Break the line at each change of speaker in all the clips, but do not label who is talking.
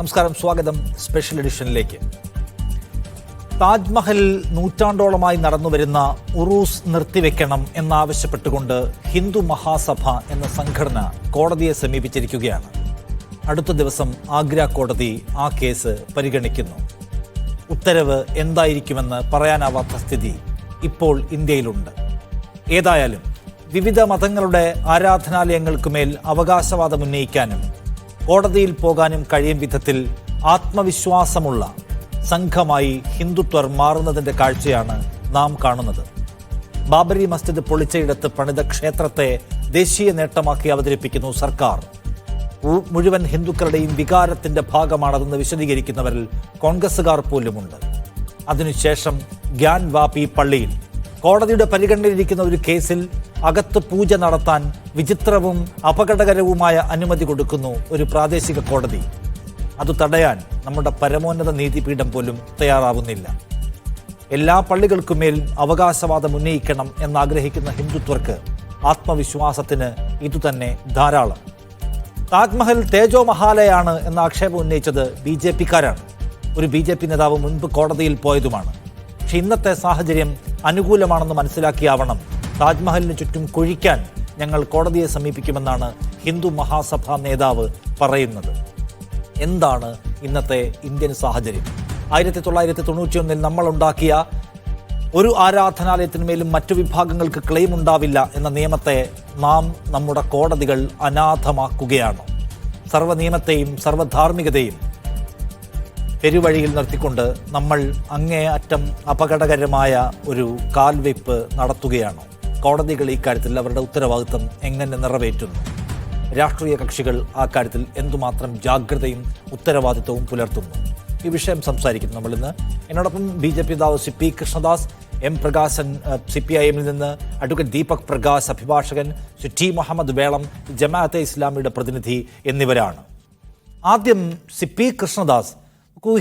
നമസ്കാരം, സ്വാഗതം സ്പെഷ്യൽ എഡിഷനിലേക്ക്. താജ്മഹൽ നൂറ്റാണ്ടോളമായി നടന്നുവരുന്ന ഉറൂസ് നിർത്തിവെക്കണം എന്നാവശ്യപ്പെട്ടുകൊണ്ട് ഹിന്ദു മഹാസഭ എന്ന സംഘടന കോടതിയെ സമീപിച്ചിരിക്കുകയാണ്. അടുത്ത ദിവസം ആഗ്ര കോടതി ആ കേസ് പരിഗണിക്കുന്നു. ഉത്തരവ് എന്തായിരിക്കുമെന്ന് പറയാനാവാത്ത സ്ഥിതി ഇപ്പോൾ ഇന്ത്യയിലുണ്ട്. ഏതായാലും വിവിധ മതങ്ങളുടെ ആരാധനാലയങ്ങൾക്കുമേൽ അവകാശവാദം ഉന്നയിക്കാനും കോടതിയിൽ പോകാനും കഴിയും വിധത്തിൽ ആത്മവിശ്വാസമുള്ള സംഘമായി ഹിന്ദുത്വർ മാറുന്നതിൻ്റെ കാഴ്ചയാണ് നാം കാണുന്നത്. ബാബരി മസ്ജിദ് പൊളിച്ചയിടത്ത് പണിത ക്ഷേത്രത്തെ ദേശീയ നേട്ടമാക്കി അവതരിപ്പിക്കുന്നു സർക്കാർ. മുഴുവൻ ഹിന്ദുക്കളുടെയും വികാരത്തിൻ്റെ ഭാഗമാണതെന്ന് വിശദീകരിക്കുന്നവരിൽ കോൺഗ്രസുകാർ പോലുമുണ്ട്. അതിനുശേഷം ഗ്യാൻ വാപി പള്ളിയിൽ കോടതിയുടെ പരിഗണനയിലിരിക്കുന്ന ഒരു കേസിൽ അകത്ത് പൂജ നടത്താൻ വിചിത്രവും അപകടകരവുമായ അനുമതി കൊടുക്കുന്നു ഒരു പ്രാദേശിക കോടതി. അത് തടയാൻ നമ്മുടെ പരമോന്നത നീതിപീഠം പോലും തയ്യാറാവുന്നില്ല. എല്ലാ പള്ളികൾക്കുമേൽ അവകാശവാദം ഉന്നയിക്കണം എന്നാഗ്രഹിക്കുന്ന ഹിന്ദുത്വർക്ക് ആത്മവിശ്വാസത്തിന് ഇതുതന്നെ ധാരാളം. താജ്മഹൽ തേജോ മഹാലയാണ് എന്ന ആക്ഷേപം ഉന്നയിച്ചത് BJP-കാരാണ്. ഒരു BJP നേതാവ് മുൻപ് കോടതിയിൽ പോയതുമാണ്. പക്ഷെ ഇന്നത്തെ സാഹചര്യം അനുകൂലമാണെന്ന് മനസ്സിലാക്കിയാവണം താജ്മഹലിന് ചുറ്റും കുഴിക്കാൻ ഞങ്ങൾ കോടതിയെ സമീപിക്കുമെന്നാണ് ഹിന്ദു മഹാസഭാ നേതാവ് പറയുന്നത്. എന്താണ് ഇന്നത്തെ ഇന്ത്യൻ സാഹചര്യം? 1991 നമ്മളുണ്ടാക്കിയ ഒരു ആരാധനാലയത്തിന്മേലും മറ്റു വിഭാഗങ്ങൾക്ക് ക്ലെയിം ഉണ്ടാവില്ല എന്ന നിയമത്തെ നാം നമ്മുടെ കോടതികൾ അനാഥമാക്കുകയാണ്. സർവ്വ നിയമത്തെയും സർവ്വധാർമ്മികതയും പെരുവഴിയിൽ നിർത്തിക്കൊണ്ട് നമ്മൾ അങ്ങേയറ്റം അപകടകരമായ ഒരു കാൽവെയ്പ് നടത്തുകയാണ്. കോടതികൾ ഈ കാര്യത്തിൽ അവരുടെ ഉത്തരവാദിത്വം എങ്ങനെ നിറവേറ്റുന്നു? രാഷ്ട്രീയ കക്ഷികൾ ആ കാര്യത്തിൽ എന്തുമാത്രം ജാഗ്രതയും ഉത്തരവാദിത്വവും പുലർത്തുന്നു? ഈ വിഷയം സംസാരിക്കുന്നു നമ്മളിന്ന്. എന്നോടൊപ്പം BJP നേതാവ് CP കൃഷ്ണദാസ്, M പ്രകാശൻ CPIM-ൽ നിന്ന്, അഡ്വക്കേറ്റ് ദീപക് പ്രകാശ് അഭിഭാഷകൻ, T മുഹമ്മദ് വേളം ജമാഅത്തെ ഇസ്ലാമിയുടെ പ്രതിനിധി എന്നിവരാണ്. ആദ്യം CP കൃഷ്ണദാസ്,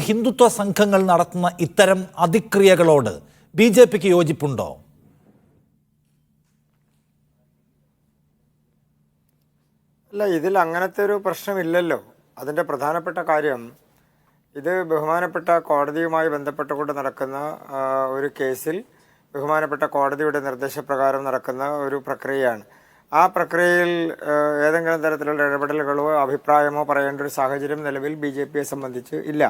ഹിന്ദുത്വ സംഘങ്ങൾ നടത്തുന്ന ഇത്തരം അതിക്രിയകളോട് BJP-ക്ക് യോജിപ്പുണ്ടോ?
അല്ല, ഇതിൽ അങ്ങനത്തെ ഒരു പ്രശ്നമില്ലല്ലോ. അതിൻ്റെ പ്രധാനപ്പെട്ട കാര്യം, ഇത് ബഹുമാനപ്പെട്ട കോടതിയുമായി ബന്ധപ്പെട്ടുകൊണ്ട് നടക്കുന്ന ഒരു കേസിൽ ബഹുമാനപ്പെട്ട കോടതിയുടെ നിർദ്ദേശപ്രകാരം നടക്കുന്ന ഒരു പ്രക്രിയയാണ്. ആ പ്രക്രിയയിൽ ഏതെങ്കിലും തരത്തിലുള്ള ഇടപെടലുകളോ അഭിപ്രായമോ പറയേണ്ട ഒരു സാഹചര്യം നിലവിൽ BJP-യെ സംബന്ധിച്ച് ഇല്ല.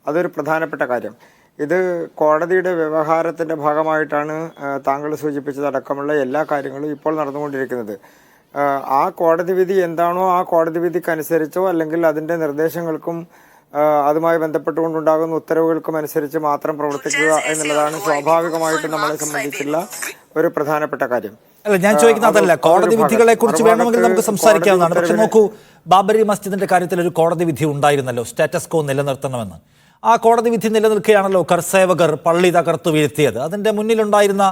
അതൊരു പ്രധാനപ്പെട്ട കാര്യം. ഇത് കോടതിയുടെ വ്യവഹാരത്തിൻ്റെ ഭാഗമായിട്ടാണ് താങ്കൾ സൂചിപ്പിച്ചതടക്കമുള്ള എല്ലാ കാര്യങ്ങളും ഇപ്പോൾ നടന്നുകൊണ്ടിരിക്കുന്നത്. ആ കോടതി വിധി എന്താണോ ആ കോടതി വിധിക്കനുസരിച്ചോ അല്ലെങ്കിൽ അതിൻ്റെ നിർദ്ദേശങ്ങൾക്കും അതുമായി ബന്ധപ്പെട്ടുകൊണ്ടുണ്ടാകുന്ന ഉത്തരവുകൾക്കും അനുസരിച്ച് മാത്രം പ്രവർത്തിക്കുക എന്നുള്ളതാണ് സ്വാഭാവികമായിട്ടും നമ്മളെ സംബന്ധിച്ചുള്ള ഒരു പ്രധാനപ്പെട്ട കാര്യം.
അല്ല, ഞാൻ ചോദിക്കുന്നത് അതല്ല. കോടതി വിധികളെ കുറിച്ച് വേണമെങ്കിൽ നമുക്ക് സംസാരിക്കാവുന്നതാണ്. പക്ഷെ നോക്കൂ, ബാബരി മസ്ജിദിന്റെ കാര്യത്തിൽ ഒരു കോടതി വിധി ഉണ്ടായിരുന്നല്ലോ, സ്റ്റാറ്റസ് കോ നിലനിർത്തണമെന്ന്. ആ കോടതി വിധി നിലനിൽക്കുകയാണല്ലോ കർസേവകർ പള്ളി തകർത്തു വീഴ്ത്തിയത്. അതിന്റെ മുന്നിലുണ്ടായിരുന്ന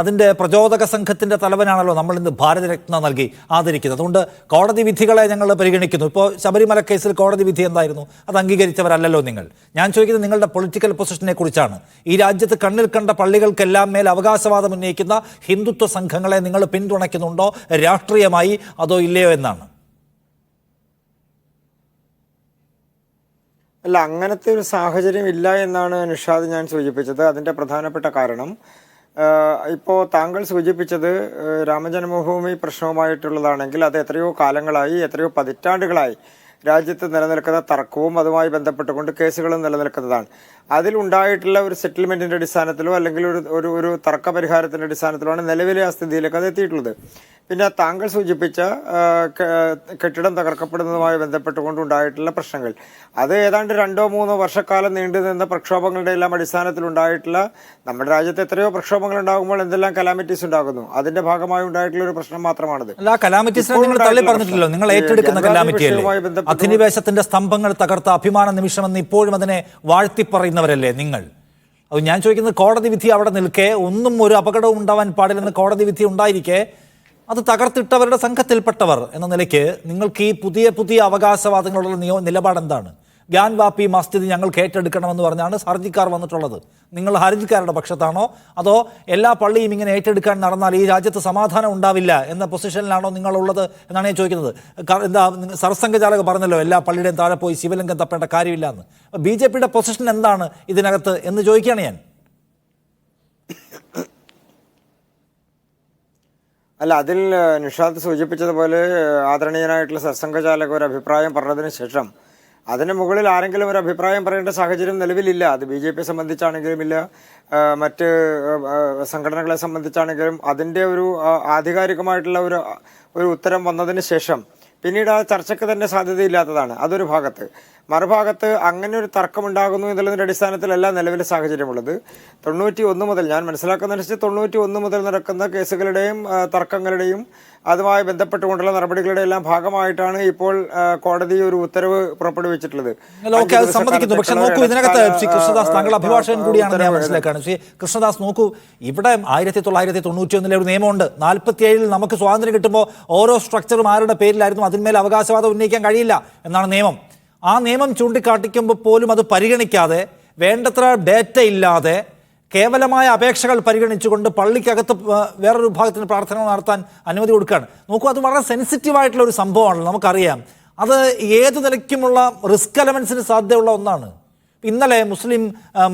അതിൻ്റെ പ്രചോദക സംഘത്തിൻ്റെ തലവനാണല്ലോ നമ്മൾ ഇന്ന് ഭാരതരത്ന നൽകി ആദരിക്കുന്നത്. അതുകൊണ്ട് കോടതി വിധികളെ ഞങ്ങൾ പരിഗണിക്കുന്നു. ഇപ്പോൾ ശബരിമല കേസിൽ കോടതി വിധി എന്തായിരുന്നു? അത് അംഗീകരിച്ചവരല്ലല്ലോ നിങ്ങൾ. ഞാൻ ചോദിക്കുന്നത് നിങ്ങളുടെ പൊളിറ്റിക്കൽ പൊസിഷനെ കുറിച്ചാണ്. ഈ രാജ്യത്ത് കണ്ണിൽ കണ്ട പള്ളികൾക്കെല്ലാം മേൽ അവകാശവാദം ഉന്നയിക്കുന്ന ഹിന്ദുത്വ സംഘങ്ങളെ നിങ്ങൾ പിന്തുണയ്ക്കുന്നുണ്ടോ രാഷ്ട്രീയമായി, അതോ ഇല്ലയോ എന്നാണ്.
അല്ല, അങ്ങനത്തെ ഒരു സാഹചര്യം ഇല്ല എന്നാണ് നിഷാദ് ഞാൻ സൂചിപ്പിച്ചത്. അതിൻ്റെ പ്രധാനപ്പെട്ട കാരണം, ഇപ്പോൾ താങ്കൾ സൂചിപ്പിച്ചത് രാമജന്മഭൂമി പ്രശ്നവുമായിട്ടുള്ളതാണെങ്കിൽ അത് എത്രയോ കാലങ്ങളായി, എത്രയോ പതിറ്റാണ്ടുകളായി രാജ്യത്ത് നിലനിൽക്കുന്ന തർക്കവും അതുമായി ബന്ധപ്പെട്ടുകൊണ്ട് കേസുകളും നിലനിൽക്കുന്നതാണ്. അതിലുണ്ടായിട്ടുള്ള ഒരു സെറ്റിൽമെൻറ്റിൻ്റെ അടിസ്ഥാനത്തിലോ അല്ലെങ്കിൽ ഒരു തർക്ക പരിഹാരത്തിൻ്റെ അടിസ്ഥാനത്തിലാണ് നിലവിലെ ആ സ്ഥിതിയിലേക്ക് അത് എത്തിയിട്ടുള്ളത്. പിന്നെ താങ്കൾ സൂചിപ്പിച്ച കെട്ടിടം തകർക്കപ്പെടുന്നതുമായി ബന്ധപ്പെട്ടുകൊണ്ടുണ്ടായിട്ടുള്ള പ്രശ്നങ്ങൾ, അത് ഏതാണ്ട് 2-3 വർഷക്കാലം നീണ്ടു നിന്ന പ്രക്ഷോഭങ്ങളുടെ എല്ലാം അടിസ്ഥാനത്തിലുണ്ടായിട്ടുള്ള, നമ്മുടെ രാജ്യത്ത് എത്രയോ പ്രക്ഷോഭങ്ങൾ ഉണ്ടാകുമ്പോൾ എന്തെല്ലാം കലാമിറ്റീസ് ഉണ്ടാകുന്നു, അതിന്റെ ഭാഗമായി ഉണ്ടായിട്ടുള്ള ഒരു പ്രശ്നം മാത്രമാണത്.
നിങ്ങൾ ഏറ്റെടുക്കുന്ന കലാമിറ്റിയല്ലേ, അധിനിവേശത്തിന്റെ സ്തംഭങ്ങൾ തകർത്ത അഭിമാന നിമിഷമെന്ന് ഇപ്പോഴും അതിനെ വാഴ്ത്തിപ്പറയുന്നവരല്ലേ നിങ്ങൾ? അത് ഞാൻ ചോദിക്കുന്നത്, കോടതി വിധി അവിടെ നിൽക്കെ, ഒന്നും ഒരു അപകടവും ഉണ്ടാവാൻ പാടില്ലെന്ന് കോടതി വിധി ഉണ്ടായിരിക്കെ അത് തകർത്തിട്ടവരുടെ സംഘത്തിൽപ്പെട്ടവർ എന്ന നിലയ്ക്ക് നിങ്ങൾക്ക് ഈ പുതിയ അവകാശവാദങ്ങളുള്ള നിലപാട് എന്താണ്? ഗ്യാൻവാപ്പി മസ്ജിദ് ഞങ്ങൾക്ക് ഏറ്റെടുക്കണമെന്ന് പറഞ്ഞാണ് ഹർജിക്കാർ വന്നിട്ടുള്ളത്. നിങ്ങൾ ഹർജിക്കാരുടെ പക്ഷത്താണോ അതോ എല്ലാ പള്ളിയും ഇങ്ങനെ ഏറ്റെടുക്കാൻ നടന്നാൽ ഈ രാജ്യത്ത് സമാധാനം ഉണ്ടാവില്ല എന്ന പൊസിഷനിലാണോ നിങ്ങളുള്ളത് എന്നാണ് ഞാൻ ചോദിക്കുന്നത്. എന്താ സർസംഘചാലകർ പറഞ്ഞല്ലോ എല്ലാ പള്ളിയുടെയും താഴെ പോയി ശിവലിംഗം തപ്പേണ്ട കാര്യമില്ല എന്ന്. BJPയുടെ പൊസിഷൻ എന്താണ് ഇതിനകത്ത് എന്ന് ചോദിക്കുകയാണ് ഞാൻ.
അല്ല, അതിൽ നിഷാദ് സൂചിപ്പിച്ചതുപോലെ ആദരണീയനായിട്ടുള്ള സർസംഘചാലക ഒരു അഭിപ്രായം പറഞ്ഞതിന് ശേഷം അതിന് മുകളിൽ ആരെങ്കിലും ഒരു അഭിപ്രായം പറയേണ്ട സാഹചര്യം നിലവിലില്ല. അത് BJP സംബന്ധിച്ചാണെങ്കിലും ഇല്ല, മറ്റ് സംഘടനകളെ സംബന്ധിച്ചാണെങ്കിലും അതിൻ്റെ ഒരു ആധികാരികമായിട്ടുള്ള ഒരു ഉത്തരം വന്നതിന് ശേഷം പിന്നീട് ആ ചർച്ചയ്ക്ക് തന്നെ സാധ്യതയില്ലാത്തതാണ്. അതൊരു ഭാഗത്ത്. മറുഭാഗത്ത് അങ്ങനെ ഒരു തർക്കമുണ്ടാകുന്നു എന്നുള്ളതിൻ്റെ അടിസ്ഥാനത്തിലല്ല നിലവിലെ സാഹചര്യമുള്ളത്. 91 മുതൽ ഞാൻ മനസ്സിലാക്കുന്നതനുസരിച്ച് 91 മുതൽ നടക്കുന്ന കേസുകളുടെയും തർക്കങ്ങളുടെയും അതുമായി ബന്ധപ്പെട്ടുകൊണ്ടുള്ള നടപടികളുടെ എല്ലാം ഭാഗമായിട്ടാണ് ഇപ്പോൾ കോടതി ഒരു ഉത്തരവ് പുറപ്പെടുവിച്ചിട്ടുള്ളത്.
പക്ഷെ നോക്കൂ, ഇതിനകത്ത് ശ്രീ കൃഷ്ണദാസ് താങ്കൾ അഭിഭാഷകൻ കൂടിയാണ് ഞാൻ മനസ്സിലാക്കാണ്. ശ്രീ കൃഷ്ണദാസ് നോക്കൂ, ഇവിടെ 1991 ഒരു നിയമമുണ്ട്. 47 നമുക്ക് സ്വാതന്ത്ര്യം കിട്ടുമ്പോൾ ഓരോ സ്ട്രക്ചറും ആരുടെ പേരിലായിരുന്നു അതിന്മേൽ അവകാശവാദം ഉന്നയിക്കാൻ കഴിയില്ല എന്നാണ് നിയമം. ആ നിയമം ചൂണ്ടിക്കാട്ടിക്കുമ്പോൾ പോലും അത് പരിഗണിക്കാതെ വേണ്ടത്ര ഡേറ്റ ഇല്ലാതെ കേവലമായ അപേക്ഷകൾ പരിഗണിച്ചുകൊണ്ട് പള്ളിക്കകത്ത് വേറൊരു വിഭാഗത്തിന് പ്രാർത്ഥന നടത്താൻ അനുമതി കൊടുക്കുകയാണ്. നോക്കൂ, അത് വളരെ സെൻസിറ്റീവായിട്ടുള്ള ഒരു സംഭവമാണല്ലോ, നമുക്കറിയാം. അത് ഏത് നിലയ്ക്കുമുള്ള റിസ്ക് എലമെൻസിന് സാധ്യതയുള്ള ഒന്നാണ്. ഇന്നലെ മുസ്ലിം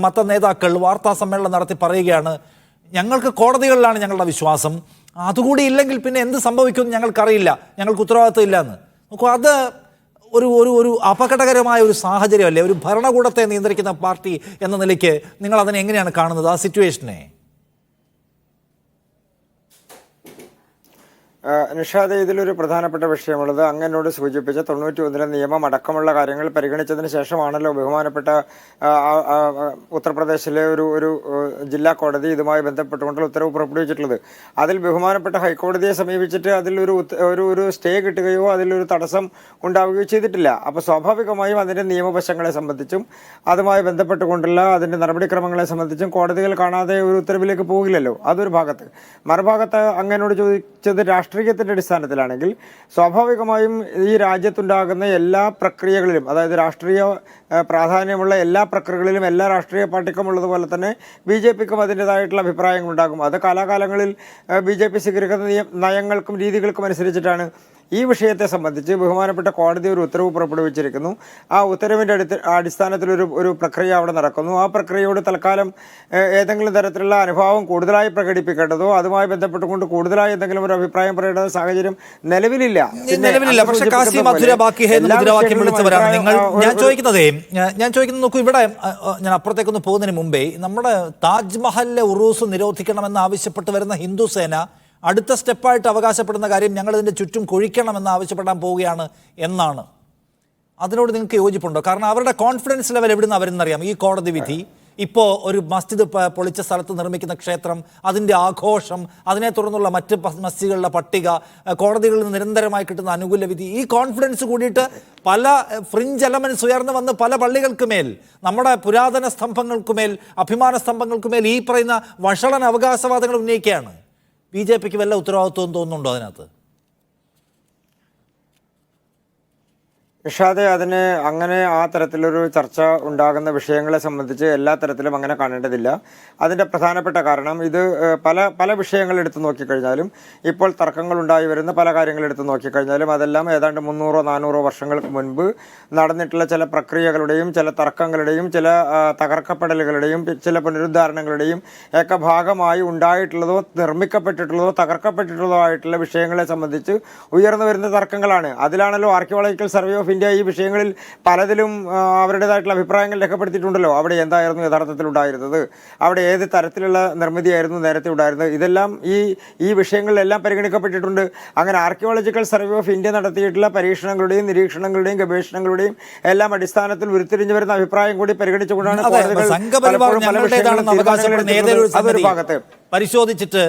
മത നേതാക്കൾ വാർത്താ സമ്മേളനം നടത്തി പറയുകയാണ്, ഞങ്ങൾക്ക് കോടതികളിലാണ് ഞങ്ങളുടെ വിശ്വാസം, അതുകൂടി ഇല്ലെങ്കിൽ പിന്നെ എന്ത് സംഭവിക്കുമെന്ന് ഞങ്ങൾക്കറിയില്ല, ഞങ്ങൾക്ക് ഉത്തരവാദിത്വം ഇല്ല എന്ന്. നോക്കൂ, അത് ഒരു ഒരു ഒരു അപകടകരമായ ഒരു സാഹചര്യമല്ലേ? ഒരു ഭരണകൂടത്തെ നിയന്ത്രിക്കുന്ന പാർട്ടി എന്ന നിലയ്ക്ക് നിങ്ങൾ അതിനെ എങ്ങനെയാണ് കാണുന്നത്, ആ സിറ്റുവേഷനെ?
നിഷാദ്, ഇതിലൊരു പ്രധാനപ്പെട്ട വിഷയമുള്ളത് അങ്ങനോട് സൂചിപ്പിച്ച 91 നിയമം അടക്കമുള്ള കാര്യങ്ങൾ പരിഗണിച്ചതിന് ശേഷമാണല്ലോ ബഹുമാനപ്പെട്ട ഉത്തർപ്രദേശിലെ ഒരു ജില്ലാ കോടതി ഇതുമായി ബന്ധപ്പെട്ടുകൊണ്ടുള്ള ഉത്തരവ് പുറപ്പെടുവിച്ചിട്ടുള്ളത്. അതിൽ ബഹുമാനപ്പെട്ട ഹൈക്കോടതിയെ സമീപിച്ചിട്ട് അതിലൊരു സ്റ്റേ കിട്ടുകയോ അതിലൊരു തടസ്സം ഉണ്ടാവുകയോ ചെയ്തിട്ടില്ല. അപ്പോൾ സ്വാഭാവികമായും അതിൻ്റെ നിയമവശങ്ങളെ സംബന്ധിച്ചും അതുമായി ബന്ധപ്പെട്ടുകൊണ്ടുള്ള അതിൻ്റെ നടപടിക്രമങ്ങളെ സംബന്ധിച്ചും കോടതികൾ കാണാതെ ഒരു ഉത്തരവിലേക്ക് പോകില്ലല്ലോ. അതൊരു ഭാഗത്ത്. മറുഭാഗത്ത് അങ്ങനോട് ചോദിച്ചത് രാഷ്ട്രീയത്തിൻ്റെ അടിസ്ഥാനത്തിലാണെങ്കിൽ സ്വാഭാവികമായും ഈ രാജ്യത്തുണ്ടാകുന്ന എല്ലാ പ്രക്രിയകളിലും, അതായത് രാഷ്ട്രീയ പ്രാധാന്യമുള്ള എല്ലാ പ്രക്രിയകളിലും എല്ലാ രാഷ്ട്രീയ പാർട്ടിക്കും ഉള്ളതുപോലെ തന്നെ BJPക്കും അതിൻ്റെതായിട്ടുള്ള അഭിപ്രായങ്ങളുണ്ടാകും. അത് കാലാകാലങ്ങളിൽ BJP സ്വീകരിക്കുന്ന നയങ്ങൾക്കും രീതികൾക്കും അനുസരിച്ചിട്ടാണ്. ഈ വിഷയത്തെ സംബന്ധിച്ച് ബഹുമാനപ്പെട്ട കോടതി ഒരു ഉത്തരവ് പുറപ്പെടുവിച്ചിരിക്കുന്നു. ആ ഉത്തരവിൻ്റെ അടിസ്ഥാനത്തിലൊരു പ്രക്രിയ അവിടെ നടക്കുന്നു. ആ പ്രക്രിയയോട് തൽക്കാലം ഏതെങ്കിലും തരത്തിലുള്ള അനുഭാവം കൂടുതലായി പ്രകടിപ്പിക്കേണ്ടതോ അതുമായി ബന്ധപ്പെട്ടുകൊണ്ട് കൂടുതലായി എന്തെങ്കിലും ഒരു അഭിപ്രായം പറയേണ്ട സാഹചര്യം നിലവിലില്ല.
പക്ഷേ കാസിം അധുര ബാക്കി ഹേ എന്ന് മുദ്രാവാക്യം വിളിച്ചവരാണ് നിങ്ങൾ. ഞാൻ ചോദിക്കുന്നത് നോക്കൂ, ഇവിടെ ഞാൻ അപ്പുറത്തേക്കൊന്ന് പോകുന്നതിന് മുമ്പേ നമ്മുടെ താജ്മഹലിലെ ഉറൂസ് നിരോധിക്കണമെന്ന് ആവശ്യപ്പെട്ട് വരുന്ന ഹിന്ദു സേന അടുത്ത സ്റ്റെപ്പായിട്ട് അവകാശപ്പെടുന്ന കാര്യം ഞങ്ങളിതിൻ്റെ ചുറ്റും കുഴിക്കണമെന്ന് ആവശ്യപ്പെടാൻ പോവുകയാണ് എന്നാണ്. അതിനോട് നിങ്ങൾക്ക് യോജിപ്പുണ്ടോ? കാരണം അവരുടെ കോൺഫിഡൻസ് ലെവൽ എവിടെ നിന്ന് അവരെന്നറിയാം. ഈ കോടതി വിധി, ഇപ്പോൾ ഒരു മസ്ജിദ് പൊളിച്ച സ്ഥലത്ത് നിർമ്മിക്കുന്ന ക്ഷേത്രം, അതിൻ്റെ ആഘോഷം, അതിനെ തുടർന്നുള്ള മറ്റ് മസ്ജിദുകളുടെ പട്ടിക, കോടതികളിൽ നിന്ന് നിരന്തരമായി കിട്ടുന്ന അനുകൂല വിധി, ഈ കോൺഫിഡൻസ് കൂടിയിട്ട് പല ഫ്രിഞ്ച് എലമെൻറ്റ്സ് ഉയർന്നു വന്ന് പല പള്ളികൾക്കുമേൽ, നമ്മുടെ പുരാതന സ്തംഭങ്ങൾക്കുമേൽ, അഭിമാന സ്തംഭങ്ങൾക്കുമേൽ ഈ പറയുന്ന വഷളൻ അവകാശവാദങ്ങൾ ഉന്നയിക്കുകയാണ്. BJPക്ക് വല്ല ഉത്തരവാദിത്വം തോന്നുന്നുണ്ടോ അതിനകത്ത്?
നിഷാദെ, അതിന് അങ്ങനെ ആ തരത്തിലൊരു ചർച്ച ഉണ്ടാകുന്ന വിഷയങ്ങളെ സംബന്ധിച്ച് എല്ലാ തരത്തിലും അങ്ങനെ കാണേണ്ടതില്ല. അതിൻ്റെ പ്രധാനപ്പെട്ട കാരണം ഇത് പല വിഷയങ്ങൾ എടുത്തു നോക്കിക്കഴിഞ്ഞാലും, ഇപ്പോൾ തർക്കങ്ങൾ ഉണ്ടായി വരുന്ന പല കാര്യങ്ങൾ എടുത്തു നോക്കിക്കഴിഞ്ഞാലും അതെല്ലാം ഏതാണ്ട് 300-400 വർഷങ്ങൾക്ക് മുൻപ് നടന്നിട്ടുള്ള ചില പ്രക്രിയകളുടെയും ചില തർക്കങ്ങളുടെയും ചില തകർക്കപ്പെടലുകളുടെയും ചില പുനരുദ്ധാരണങ്ങളുടെയും ഒക്കെ ഭാഗമായി ഉണ്ടായിട്ടുള്ളതോ നിർമ്മിക്കപ്പെട്ടിട്ടുള്ളതോ തകർക്കപ്പെട്ടിട്ടുള്ളതോ ആയിട്ടുള്ള വിഷയങ്ങളെ സംബന്ധിച്ച് ഉയർന്നു വരുന്ന തർക്കങ്ങളാണ്. അതിലാണല്ലോ ആർക്കിയോളജിക്കൽ സർവേ ഓഫ് ഇന്ത്യ ഈ വിഷയങ്ങളിൽ പലതിലും അവരുടേതായിട്ടുള്ള അഭിപ്രായങ്ങൾ രേഖപ്പെടുത്തിയിട്ടുണ്ടല്ലോ. അവിടെ എന്തായിരുന്നു യഥാർത്ഥത്തിൽ ഉണ്ടായിരുന്നത്, അവിടെ ഏത് തരത്തിലുള്ള നിർമ്മിതിയായിരുന്നു നേരത്തെ ഉണ്ടായിരുന്നത്, ഇതെല്ലാം ഈ വിഷയങ്ങളിലെല്ലാം പരിഗണിക്കപ്പെട്ടിട്ടുണ്ട്. അങ്ങനെ ആർക്കിയോളജിക്കൽ സർവേ ഓഫ് ഇന്ത്യ നടത്തിയിട്ടുള്ള പരീക്ഷണങ്ങളുടെയും നിരീക്ഷണങ്ങളുടെയും ഗവേഷണങ്ങളുടെയും എല്ലാം അടിസ്ഥാനത്തിൽ ഉരുത്തിരിഞ്ഞു വരുന്ന അഭിപ്രായം കൂടി പരിഗണിച്ചുകൊണ്ടാണ് അതൊരു ഭാഗത്ത്
പരിശോധിച്ചിട്ട്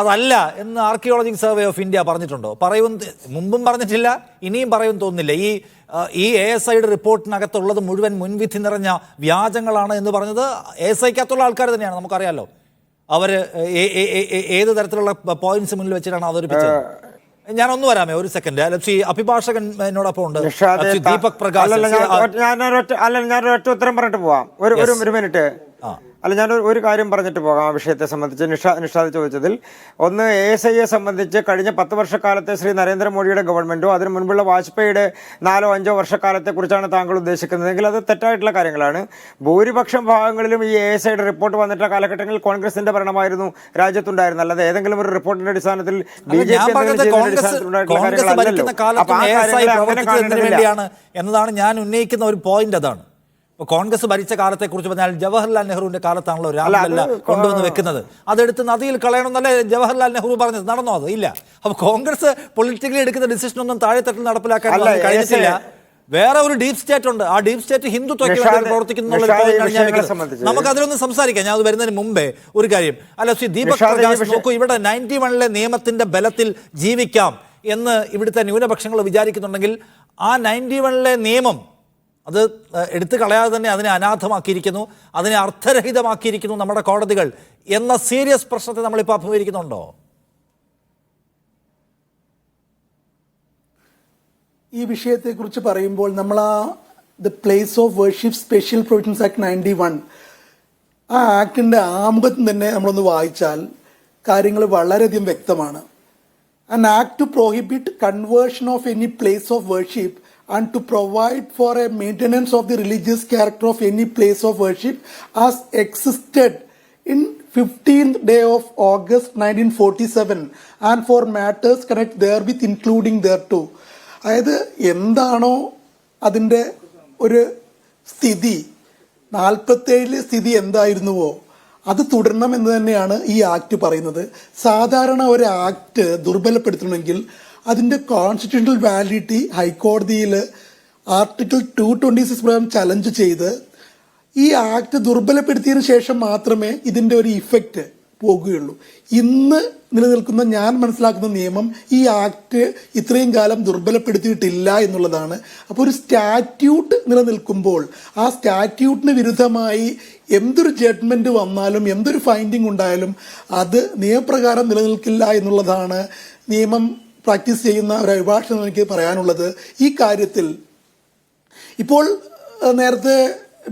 അതല്ല എന്ന് ആർക്കിയോളജിക്കൽ സർവേ ഓഫ് ഇന്ത്യ പറഞ്ഞിട്ടുണ്ടോ? മുമ്പും പറഞ്ഞിട്ടില്ല, ഇനിയും പറയും തോന്നുന്നില്ല. ഈ ASIയുടെ റിപ്പോർട്ടിനകത്തുള്ളത് മുഴുവൻ മുൻവിധി നിറഞ്ഞ വ്യാജങ്ങളാണ് എന്ന് പറഞ്ഞത് ASIക്കകത്തുള്ള ആൾക്കാർ തന്നെയാണ്, നമുക്കറിയാലോ. അവർ ഏത് തരത്തിലുള്ള പോയിന്റ്സ് മുന്നിൽ വെച്ചിട്ടാണ് അവതരിപ്പിച്ചത് ഞാനൊന്ന് വരാമേ ഒരു സെക്കൻഡ്. ശ്രീ അഭിഭാഷകൻ എന്നോടൊപ്പം ഉണ്ട്,
നിഷാദേ,
ശ്രീ ദീപക് പ്രകാശ്.
ഞാനൊരൊറ്റ ഉത്തരം പറഞ്ഞിട്ട് പോവാം. ഒരു മിനിറ്റ്. അല്ല, ഞാൻ ഒരു കാര്യം പറഞ്ഞിട്ട് പോകാം. ആ വിഷയത്തെ സംബന്ധിച്ച് നിഷാദ് ചോദിച്ചതിൽ ഒന്ന്, ASIയെ സംബന്ധിച്ച് കഴിഞ്ഞ 10 വർഷക്കാലത്തെ ശ്രീ നരേന്ദ്രമോദിയുടെ ഗവൺമെന്റോ അതിന് മുൻപുള്ള വാജ്പേയിയുടെ 4-5 വർഷക്കാലത്തെക്കുറിച്ചാണ് താങ്കൾ ഉദ്ദേശിക്കുന്നതെങ്കിൽ അത് തെറ്റായിട്ടുള്ള കാര്യങ്ങളാണ്. ഭൂരിപക്ഷം ഭാഗങ്ങളിലും ഈ ASIയുടെ റിപ്പോർട്ട് വന്നിട്ടുള്ള കാലഘട്ടങ്ങളിൽ കോൺഗ്രസിന്റെ ഭരണമായിരുന്നു രാജ്യത്തുണ്ടായിരുന്നത്, അല്ലാതെ ഏതെങ്കിലും ഒരു റിപ്പോർട്ടിന്റെ അടിസ്ഥാനത്തിൽ BJP
വേണ്ടിയാണ് എന്നതാണ് ഞാൻ ഉന്നയിക്കുന്ന ഒരു പോയിന്റ്. അതാണ് കോൺഗ്രസ് ഭരിച്ച കാലത്തെക്കുറിച്ച് പറഞ്ഞാൽ ജവഹർലാൽ നെഹ്റുവിന്റെ കാലത്താണല്ലോ രാമലല്ല കൊണ്ടുവന്ന് വെക്കുന്നത്. അതെടുത്ത് നദിയിൽ കളയണമെന്നല്ലേ ജവഹർലാൽ നെഹ്റു പറഞ്ഞത്. നടന്നോ? അത് ഇല്ല. അപ്പൊ കോൺഗ്രസ് പൊളിറ്റിക്കലി എടുക്കുന്ന ഡിസിഷൻ ഒന്നും താഴെത്തട്ടിൽ നടപ്പിലാക്കാൻ കഴിഞ്ഞിട്ടില്ല. വേറെ ഒരു ഡീപ് സ്റ്റേറ്റ് ഉണ്ട്. ആ ഡീപ് സ്റ്റേറ്റ് ഹിന്ദുത്വയ്ക്ക് വേണ്ടി പ്രവർത്തിക്കുന്ന നമുക്ക് അതിലൊന്നും സംസാരിക്കാം. ഞാൻ അത് വരുന്നതിന് മുമ്പേ ഒരു കാര്യം. അല്ല, ശ്രീ ദീപക് പ്രകാശ് നോക്കൂ, ഇവിടെ 91 നിയമത്തിന്റെ ബലത്തിൽ ജീവിക്കാം എന്ന് ഇവിടുത്തെ ന്യൂനപക്ഷങ്ങൾ വിചാരിക്കുന്നുണ്ടെങ്കിൽ ആ 91 നിയമം അത് എടുത്തു കളയാതെ തന്നെ അതിനെ അനാഥമാക്കിയിരിക്കുന്നു, അതിനെ അർത്ഥരഹിതമാക്കിയിരിക്കുന്നു നമ്മുടെ കോടതികൾ എന്ന സീരിയസ് പ്രശ്നത്തെ നമ്മളിപ്പോൾ അഭിമുഖീകരിക്കുന്നുണ്ടോ?
ഈ വിഷയത്തെക്കുറിച്ച് പറയുമ്പോൾ നമ്മൾ the place of worship special provisions act 91 ആ ആക്ടിന്റെ ആമുഖത്തിൽ തന്നെ നമ്മളൊന്ന് വായിച്ചാൽ കാര്യങ്ങൾ വളരെയധികം വ്യക്തമാണ്. An act to prohibit conversion of any place of worship and to provide for a maintenance of the religious character of any place of worship as existed in 15th day of August 1947 and for matters connected therewith including thereto. അതായത് എന്താണോ അതിൻ്റെ ഒരു സ്ഥിതി 47 സ്ഥിതി എന്തായിരുന്നുവോ അത് തുടരണം എന്ന് തന്നെയാണ് ഈ ആക്ട് പറയുന്നത്. സാധാരണ ഒരു ആക്ട് ദുർബലപ്പെടുത്തണമെങ്കിൽ അതിൻ്റെ കോൺസ്റ്റിറ്റ്യൂഷണൽ വാലിഡിറ്റി ഹൈക്കോടതിയിൽ ആർട്ടിക്കിൾ 226 പ്രകാരം ചലഞ്ച് ചെയ്ത് ഈ ആക്ട് ദുർബലപ്പെടുത്തിയതിനു ശേഷം മാത്രമേ ഇതിൻ്റെ ഒരു ഇഫക്റ്റ് പോകുകയുള്ളൂ. ഇന്ന് നിലനിൽക്കുന്ന ഞാൻ മനസ്സിലാക്കുന്ന നിയമം ഈ ആക്ട് ഇത്രയും കാലം ദുർബലപ്പെടുത്തിയിട്ടില്ല എന്നുള്ളതാണ്. അപ്പോൾ ഒരു സ്റ്റാറ്റ്യൂട്ട് നിലനിൽക്കുമ്പോൾ ആ സ്റ്റാറ്റ്യൂട്ടിന് വിരുദ്ധമായി എന്തൊരു ജഡ്ജ്മെന്റ് വന്നാലും എന്തൊരു ഫൈൻഡിങ് ഉണ്ടായാലും അത് നിയമപ്രകാരം നിലനിൽക്കില്ല എന്നുള്ളതാണ് നിയമം പ്രാക്ടീസ് ചെയ്യുന്ന ഒരു അഭിഭാഷകൻ എനിക്ക് പറയാനുള്ളത്. ഈ കാര്യത്തിൽ ഇപ്പോൾ നേരത്തെ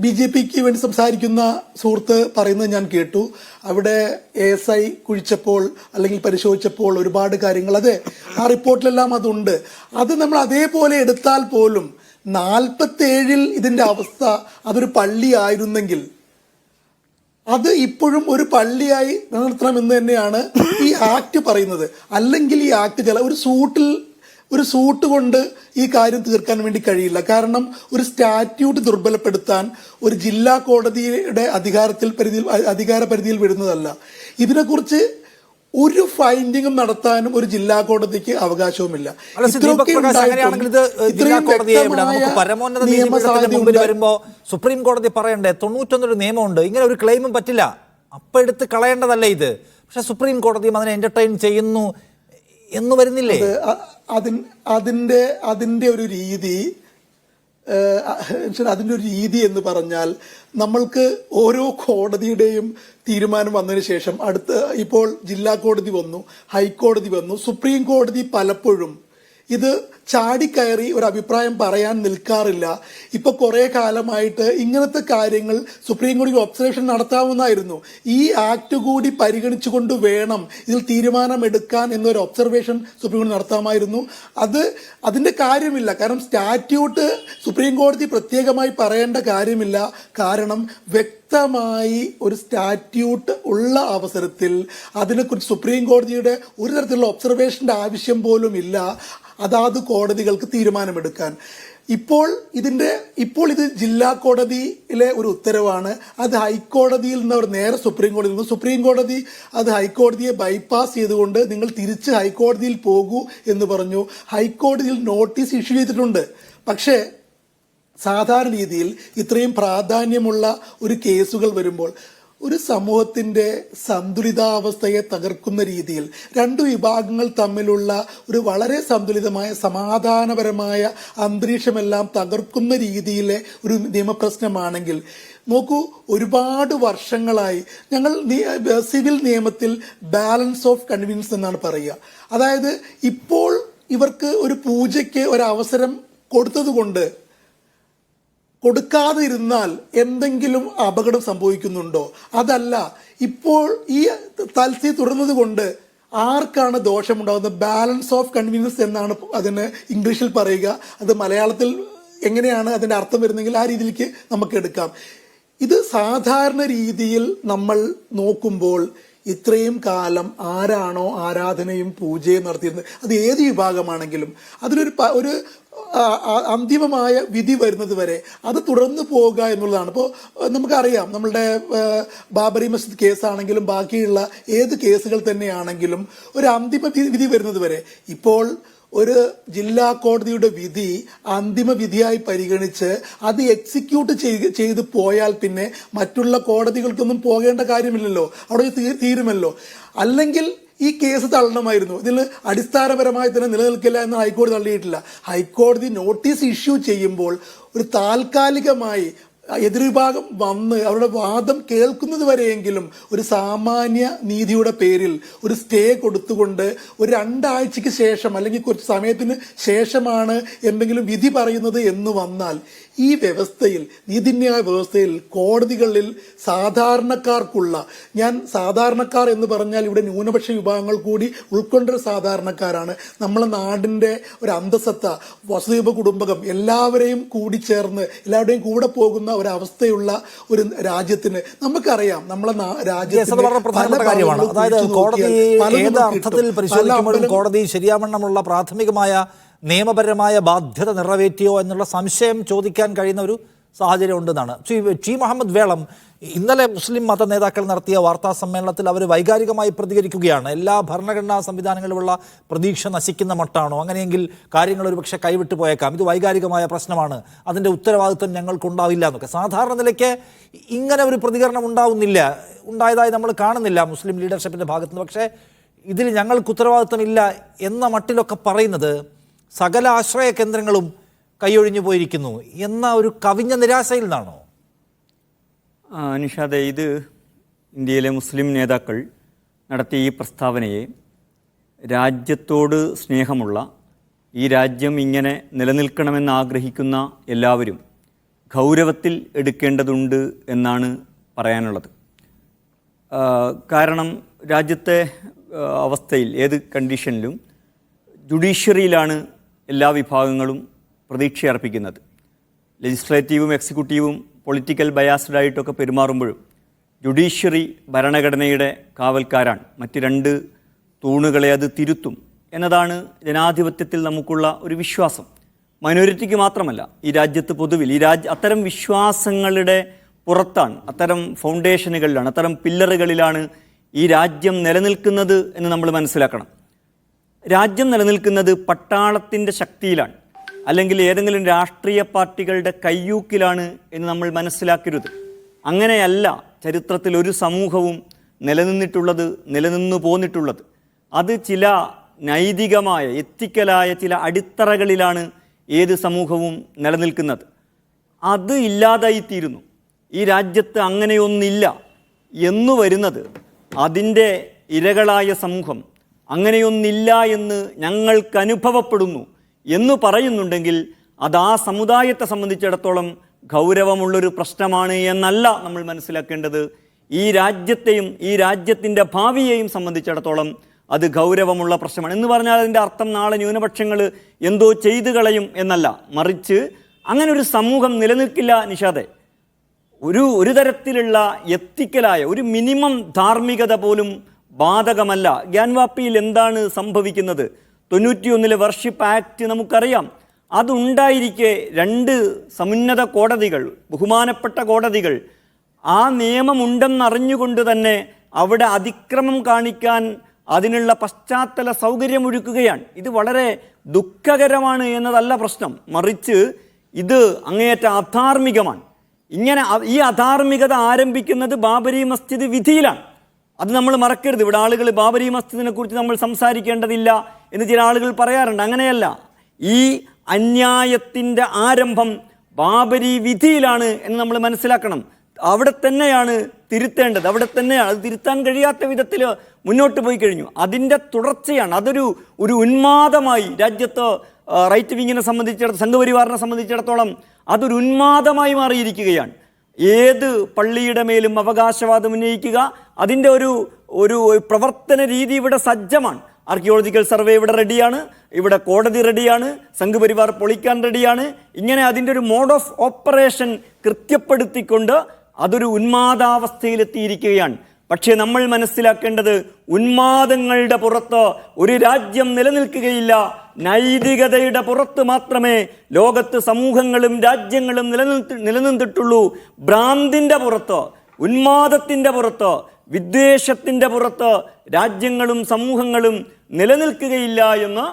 BJPക്ക് വേണ്ടി സംസാരിക്കുന്ന സുഹൃത്ത് പറയുന്നത് ഞാൻ കേട്ടു. അവിടെ ASI കുഴിച്ചപ്പോൾ അല്ലെങ്കിൽ പരിശോധിച്ചപ്പോൾ ഒരുപാട് കാര്യങ്ങൾ, അതെ, ആ റിപ്പോർട്ടിലെല്ലാം അതുണ്ട്. അത് നമ്മൾ അതേപോലെ എടുത്താൽ പോലും 47 ഇതിന്റെ അവസ്ഥ അതൊരു പള്ളി ആയിരുന്നെങ്കിൽ അത് ഇപ്പോഴും ഒരു പള്ളിയായി നിലനിർത്തണമെന്ന് തന്നെയാണ് ഈ ആക്ട് പറയുന്നത്. അല്ലെങ്കിൽ ഈ ആക്ട് ഒരു സൂട്ട് കൊണ്ട് ഈ കാര്യം തീർക്കാൻ വേണ്ടി കഴിയില്ല. കാരണം ഒരു സ്റ്റാറ്റ്യൂട്ട് ദുർബലപ്പെടുത്താൻ ഒരു ജില്ലാ കോടതിയുടെ അധികാര പരിധിയിൽ വരുന്നതല്ല. ഇതിനെക്കുറിച്ച് ഒരു ഫൈൻഡിങ്ങും നടത്താനും ഒരു ജില്ലാ കോടതിക്ക് അവകാശവുമില്ല.
വരുമ്പോ സുപ്രീം കോടതി പറയണ്ടേ 91 നിയമമുണ്ട്, ഇങ്ങനെ ഒരു ക്ലെയിമും പറ്റില്ല, അപ്പൊ എടുത്ത് കളയേണ്ടതല്ലേ ഇത്. പക്ഷെ സുപ്രീം കോടതിയും അതിനെ എന്റർടൈൻ ചെയ്യുന്നു എന്ന് വരുന്നില്ലേ?
അതിന്റെ ഒരു രീതി എന്ന് പറഞ്ഞാൽ നമ്മൾക്ക് ഓരോ കോടതിയുടെയും തീരുമാനം വന്നതിന് ശേഷം ഇപ്പോൾ ജില്ലാ കോടതി വന്നു, ഹൈക്കോടതി വന്നു, സുപ്രീം കോടതി പലപ്പോഴും ഇത് ചാടിക്കയറി ഒരു അഭിപ്രായം പറയാൻ നിൽക്കാറില്ല. ഇപ്പൊ കുറെ കാലമായിട്ട് ഇങ്ങനത്തെ കാര്യങ്ങൾ സുപ്രീം കോടതി ഒബ്സർവേഷൻ നടത്താവുന്നതായിരുന്നു. ഈ ആക്ട് കൂടി പരിഗണിച്ചുകൊണ്ട് വേണം ഇതിൽ തീരുമാനമെടുക്കാൻ എന്നൊരു ഒബ്സർവേഷൻ സുപ്രീം കോടതി നടത്താമായിരുന്നു. അതിന്റെ കാര്യമില്ല. കാരണം സ്റ്റാറ്റ്യൂട്ട് സുപ്രീം കോടതി പ്രത്യേകമായി പറയേണ്ട കാര്യമില്ല. കാരണം വ്യക്തമായി ഒരു സ്റ്റാറ്റ്യൂട്ട് ഉള്ള അവസരത്തിൽ അതിനെക്കുറിച്ച് സുപ്രീം കോടതിയുടെ ഒരു തരത്തിലുള്ള ഒബ്സർവേഷന്റെ ആവശ്യം പോലും ഇല്ല അതാത് കോടതികൾക്ക് തീരുമാനമെടുക്കാൻ. ഇപ്പോൾ ഇത് ജില്ലാ കോടതിയിലെ ഒരു ഉത്തരവാണ്. അത് ഹൈക്കോടതിയിൽ നിന്ന് അവർ നേരെ സുപ്രീം കോടതി വന്നു. സുപ്രീം കോടതി അത് ഹൈക്കോടതിയെ ബൈപ്പാസ് ചെയ്തുകൊണ്ട് നിങ്ങൾ തിരിച്ച് ഹൈക്കോടതിയിൽ പോകൂ എന്ന് പറഞ്ഞു. ഹൈക്കോടതിയിൽ നോട്ടീസ് ഇഷ്യൂ ചെയ്തിട്ടുണ്ട്. പക്ഷേ സാധാരണ രീതിയിൽ ഇത്രയും പ്രാധാന്യമുള്ള ഒരു കേസുകൾ വരുമ്പോൾ ഒരു സമൂഹത്തിന്റെ സന്തുലിതാവസ്ഥയെ തകർക്കുന്ന രീതിയിൽ രണ്ടു വിഭാഗങ്ങൾ തമ്മിലുള്ള ഒരു വളരെ സന്തുലിതമായ സമാധാനപരമായ അന്തരീക്ഷമെല്ലാം തകർക്കുന്ന രീതിയിലെ ഒരു നിയമപ്രശ്നമാണെങ്കിൽ നോക്കൂ, ഒരുപാട് വർഷങ്ങളായി ഞങ്ങൾ സിവിൽ നിയമത്തിൽ ബാലൻസ് ഓഫ് കൺവീനിയൻസ് എന്നാണ് പറയുക. അതായത് ഇപ്പോൾ ഇവർക്ക് ഒരു പൂജയ്ക്ക് ഒരവസരം കൊടുത്തതുകൊണ്ട് കൊടുക്കാതെ ഇരുന്നാൽ എന്തെങ്കിലും അപകടം സംഭവിക്കുന്നുണ്ടോ? അതല്ല, ഇപ്പോൾ ഈ തൽസി തുറന്നത് കൊണ്ട് ആർക്കാണ് ദോഷമുണ്ടാകുന്നത്? ബാലൻസ് ഓഫ് കൺവീനിയൻസ് എന്നാണ് അതിന് ഇംഗ്ലീഷിൽ പറയുക. അത് മലയാളത്തിൽ എങ്ങനെയാണ് അതിന്റെ അർത്ഥം വരുന്നെങ്കിൽ ആ രീതിയിലേക്ക് നമുക്ക് എടുക്കാം. ഇത് സാധാരണ രീതിയിൽ നമ്മൾ നോക്കുമ്പോൾ ഇത്രയും കാലം ആരാണോ ആരാധനയും പൂജയും നടത്തിയിരുന്നത്, അത് ഏത് വിഭാഗമാണെങ്കിലും അതിലൊരു അന്തിമമായ വിധി വരുന്നത് വരെ അത് തുടർന്നു പോവുക എന്നുള്ളതാണ്. ഇപ്പോൾ നമുക്കറിയാം, നമ്മളുടെ ബാബറി മസ്ജിദ് കേസാണെങ്കിലും ബാക്കിയുള്ള ഏത് കേസുകൾ തന്നെയാണെങ്കിലും ഒരു അന്തിമ വിധി വരുന്നത് വരെ ഇപ്പോൾ ഒരു ജില്ലാ കോടതിയുടെ വിധി അന്തിമ വിധിയായി പരിഗണിച്ച് അത് എക്സിക്യൂട്ട് ചെയ്ത് പോയാൽ പിന്നെ മറ്റുള്ള കോടതികൾക്കൊന്നും പോകേണ്ട കാര്യമില്ലല്ലോ, അവിടെ തീരുമല്ലോ. അല്ലെങ്കിൽ ഈ കേസ് തള്ളണമായിരുന്നു. ഇതിൽ അടിസ്ഥാനപരമായി തന്നെ നിലനിൽക്കില്ല എന്ന് ഹൈക്കോടതി തള്ളിയിട്ടില്ല. ഹൈക്കോടതി നോട്ടീസ് ഇഷ്യൂ ചെയ്യുമ്പോൾ ഒരു താൽക്കാലികമായി എതിർവിഭാഗം വന്ന് അവരുടെ വാദം കേൾക്കുന്നത് വരെയെങ്കിലും ഒരു സാമാന്യ നീതിയുടെ പേരിൽ ഒരു സ്റ്റേ കൊടുത്തുകൊണ്ട് ഒരു 2 ആഴ്ചയ്ക്ക് ശേഷം അല്ലെങ്കിൽ കുറച്ച് സമയത്തിന് ശേഷമാണ് എന്തെങ്കിലും വിധി പറയുന്നത് എന്ന് വന്നാൽ ഈ വ്യവസ്ഥയിൽ, നീതിന്യായ വ്യവസ്ഥയിൽ കോടതികളിൽ സാധാരണക്കാർക്കുള്ള, ഞാൻ സാധാരണക്കാർ എന്ന് പറഞ്ഞാൽ ഇവിടെ ന്യൂനപക്ഷ വിഭാഗങ്ങൾ കൂടി ഉൾക്കൊണ്ടൊരു സാധാരണക്കാരാണ്, നമ്മളെ നാടിൻ്റെ ഒരു അന്തസത്ത, വസുദൈവ കുടുംബകം എല്ലാവരെയും കൂടി ചേർന്ന് എല്ലാവരുടെയും കൂടെ പോകുന്ന ഒരവസ്ഥയുള്ള ഒരു രാജ്യത്തിന് നമുക്കറിയാം നമ്മളെ
കാര്യമാണ്. അതായത് കോടതി ഏത് അർത്ഥത്തിൽ പരിശോധിക്കുമ്പോഴും കോടതി ശരിയാവണ്ണമുള്ള പ്രാഥമികമായ നിയമപരമായ ബാധ്യത നിറവേറ്റിയോ എന്നുള്ള സംശയം ചോദിക്കാൻ കഴിയുന്ന ഒരു സാഹചര്യം ഉണ്ടെന്നാണ് ടി മുഹമ്മദ് വേളം. ഇന്നലെ മുസ്ലിം മത നേതാക്കൾ നടത്തിയ വാർത്താ സമ്മേളനത്തിൽ അവർ വൈകാരികമായി പ്രതികരിക്കുകയാണ്. എല്ലാ ഭരണഘടനാ സംവിധാനങ്ങളിലുള്ള പ്രതീക്ഷ നശിക്കുന്ന മട്ടാണോ? അങ്ങനെയെങ്കിൽ കാര്യങ്ങൾ ഒരുപക്ഷെ കൈവിട്ടു പോയേക്കാം. ഇത് വൈകാരികമായ പ്രശ്നമാണ്, അതിൻ്റെ ഉത്തരവാദിത്വം ഞങ്ങൾക്കുണ്ടാവില്ല എന്നൊക്കെ. സാധാരണ നിലയ്ക്ക് ഇങ്ങനെ ഒരു പ്രതികരണം ഉണ്ടായതായി നമ്മൾ കാണുന്നില്ല മുസ്ലിം ലീഡർഷിപ്പിൻ്റെ ഭാഗത്തുനിന്ന്. പക്ഷേ ഇതിൽ ഞങ്ങൾക്ക് ഉത്തരവാദിത്വമില്ല എന്ന മട്ടിലൊക്കെ പറയുന്നത് സകല ആശ്രയ കേന്ദ്രങ്ങളും കൈയൊഴിഞ്ഞു പോയിരിക്കുന്നു എന്ന ഒരു കവിഞ്ഞ നിരാശയിൽ നിന്നാണോ?
നിഷാദെ, ഇത് ഇന്ത്യയിലെ മുസ്ലിം നേതാക്കൾ നടത്തിയ ഈ പ്രസ്താവനയെ രാജ്യത്തോട് സ്നേഹമുള്ള, ഈ രാജ്യം ഇങ്ങനെ നിലനിൽക്കണമെന്ന് ആഗ്രഹിക്കുന്ന എല്ലാവരും ഗൗരവത്തിൽ എടുക്കേണ്ടതുണ്ട് എന്നാണ് പറയാനുള്ളത്. കാരണം രാജ്യത്തെ അവസ്ഥയിൽ ഏത് കണ്ടീഷനിലും ജുഡീഷ്യറിയിലാണ് എല്ലാ വിഭാഗങ്ങളും പ്രതീക്ഷയർപ്പിക്കുന്നത്. ലെജിസ്ലേറ്റീവും എക്സിക്യൂട്ടീവും പൊളിറ്റിക്കൽ ബയാസ്ഡായിട്ടൊക്കെ പെരുമാറുമ്പോഴും ജുഡീഷ്യറി ഭരണഘടനയുടെ കാവൽക്കാരാണ്. മറ്റ് 2 തൂണുകളെ അത് തിരുത്തും എന്നതാണ് ജനാധിപത്യത്തിൽ നമുക്കുള്ള ഒരു വിശ്വാസം. മൈനോറിറ്റിക്ക് മാത്രമല്ല, ഈ രാജ്യത്ത് പൊതുവിൽ അത്തരം വിശ്വാസങ്ങളുടെ പുറത്താണ്, അത്തരം ഫൗണ്ടേഷനുകളിലാണ്, അത്തരം പില്ലറുകളിലാണ് ഈ രാജ്യം നിലനിൽക്കുന്നത് എന്ന് നമ്മൾ മനസ്സിലാക്കണം. രാജ്യം നിലനിൽക്കുന്നത് പട്ടാളത്തിൻ്റെ ശക്തിയിലാണ്, അല്ലെങ്കിൽ ഏതെങ്കിലും രാഷ്ട്രീയ പാർട്ടികളുടെ കയ്യൂക്കിലാണ് എന്ന് നമ്മൾ മനസ്സിലാക്കരുത്. അങ്ങനെയല്ല ചരിത്രത്തിൽ ഒരു സമൂഹവും നിലനിന്നു പോന്നിട്ടുള്ളത്. അത് ചില നൈതികമായ, എത്തിക്കലായ ചില അടിത്തറകളിലാണ് ഏത് സമൂഹവും നിലനിൽക്കുന്നത്. അത് ഇല്ലാതായിത്തീരുന്നു. ഈ രാജ്യത്ത് അങ്ങനെയൊന്നില്ല എന്നു വരുന്നത്, അതിൻ്റെ ഇരകളായ സമൂഹം അങ്ങനെയൊന്നില്ല എന്ന് ഞങ്ങൾക്ക് അനുഭവപ്പെടുന്നു എന്ന് പറയുന്നുണ്ടെങ്കിൽ അത് ആ സമുദായത്തെ സംബന്ധിച്ചിടത്തോളം ഗൗരവമുള്ളൊരു പ്രശ്നമാണ് എന്നല്ല നമ്മൾ മനസ്സിലാക്കേണ്ടത്. ഈ രാജ്യത്തെയും ഈ രാജ്യത്തിൻ്റെ ഭാവിയെയും സംബന്ധിച്ചിടത്തോളം അത് ഗൗരവമുള്ള പ്രശ്നമാണ്. എന്ന് പറഞ്ഞാൽ അതിൻ്റെ അർത്ഥം നാളെ ന്യൂനപക്ഷങ്ങൾ എന്തോ ചെയ്തു കളയും എന്നല്ല, മറിച്ച് അങ്ങനെ ഒരു സമൂഹം നിലനിൽക്കില്ല നിഷാദെ. ഒരു തരത്തിലുള്ള എത്തിക്കലായ ഒരു മിനിമം ധാർമ്മികത പോലും ബാധകമല്ല. ഗ്യാൻവാപ്പിയിൽ എന്താണ് സംഭവിക്കുന്നത്? 91 വർഷിപ്പ് ആക്ട് നമുക്കറിയാം. അതുണ്ടായിരിക്കെ 2 സമുന്നത കോടതികൾ, ബഹുമാനപ്പെട്ട കോടതികൾ ആ നിയമമുണ്ടെന്നറിഞ്ഞുകൊണ്ട് തന്നെ അവിടെ അതിക്രമം കാണിക്കാൻ അതിനുള്ള പശ്ചാത്തല സൗകര്യമൊരുക്കുകയാണ്. ഇത് വളരെ ദുഃഖകരമാണ് എന്നതല്ല പ്രശ്നം, മറിച്ച് ഇത് അങ്ങേയറ്റ അധാർമികമാണ്. ഇങ്ങനെ ഈ അധാർമികത ആരംഭിക്കുന്നത് ബാബരി മസ്ജിദ് വിധിയിലാണ്. അത് നമ്മൾ മറക്കരുത്. ഇവിടെ ആളുകൾ ബാബരി മസ്ജിദിനെ കുറിച്ച് നമ്മൾ സംസാരിക്കേണ്ടതില്ല എന്ന് ചില ആളുകൾ പറയാറുണ്ട്. അങ്ങനെയല്ല. ഈ അന്യായത്തിൻ്റെ ആരംഭം ബാബരി വിധിയിലാണ് എന്ന് നമ്മൾ മനസ്സിലാക്കണം. അവിടെ തന്നെയാണ് തിരുത്തേണ്ടത്. അവിടെ തന്നെയാണ്. അത് തിരുത്താൻ കഴിയാത്ത വിധത്തിൽ മുന്നോട്ട് പോയി കഴിഞ്ഞു. അതിൻ്റെ തുടർച്ചയാണ്. ഒരു ഉന്മാദമായി രാജ്യത്ത് റൈറ്റ് വിങ്ങിനെ സംബന്ധിച്ചിടത്തോളം, സംഘപരിവാറിനെ സംബന്ധിച്ചിടത്തോളം അതൊരു ഉന്മാദമായി മാറിയിരിക്കുകയാണ്. ഏത് പള്ളിയുടെ മേലും അവകാശവാദം ഉന്നയിക്കുക, അതിൻ്റെ ഒരു പ്രവർത്തന രീതി ഇവിടെ സജ്ജമാണ്. ആർക്കിയോളജിക്കൽ സർവേ ഇവിടെ റെഡിയാണ്, ഇവിടെ കോടതി റെഡിയാണ്, സംഘപരിവാർ പൊളിക്കാൻ റെഡിയാണ്. ഇങ്ങനെ അതിൻ്റെ ഒരു മോഡ് ഓഫ് ഓപ്പറേഷൻ കൃത്യപ്പെടുത്തിക്കൊണ്ട് അതൊരു ഉന്മാദാവസ്ഥയിലെത്തിയിരിക്കുകയാണ്. പക്ഷേ നമ്മൾ മനസ്സിലാക്കേണ്ടത്, ഉന്മാദങ്ങളുടെ പുറത്ത് ഒരു രാജ്യം നിലനിൽക്കുകയില്ല. നൈതികതയുടെ പുറത്ത് മാത്രമേ ലോകത്ത് സമൂഹങ്ങളും രാജ്യങ്ങളും നിലനിന്നിട്ടുള്ളൂ. ഭ്രാന്തിൻ്റെ പുറത്ത്, ഉന്മാദത്തിൻ്റെ പുറത്ത്, വിദ്വേഷത്തിൻ്റെ പുറത്ത് രാജ്യങ്ങളും സമൂഹങ്ങളും നിലനിൽക്കുകയില്ല എന്ന്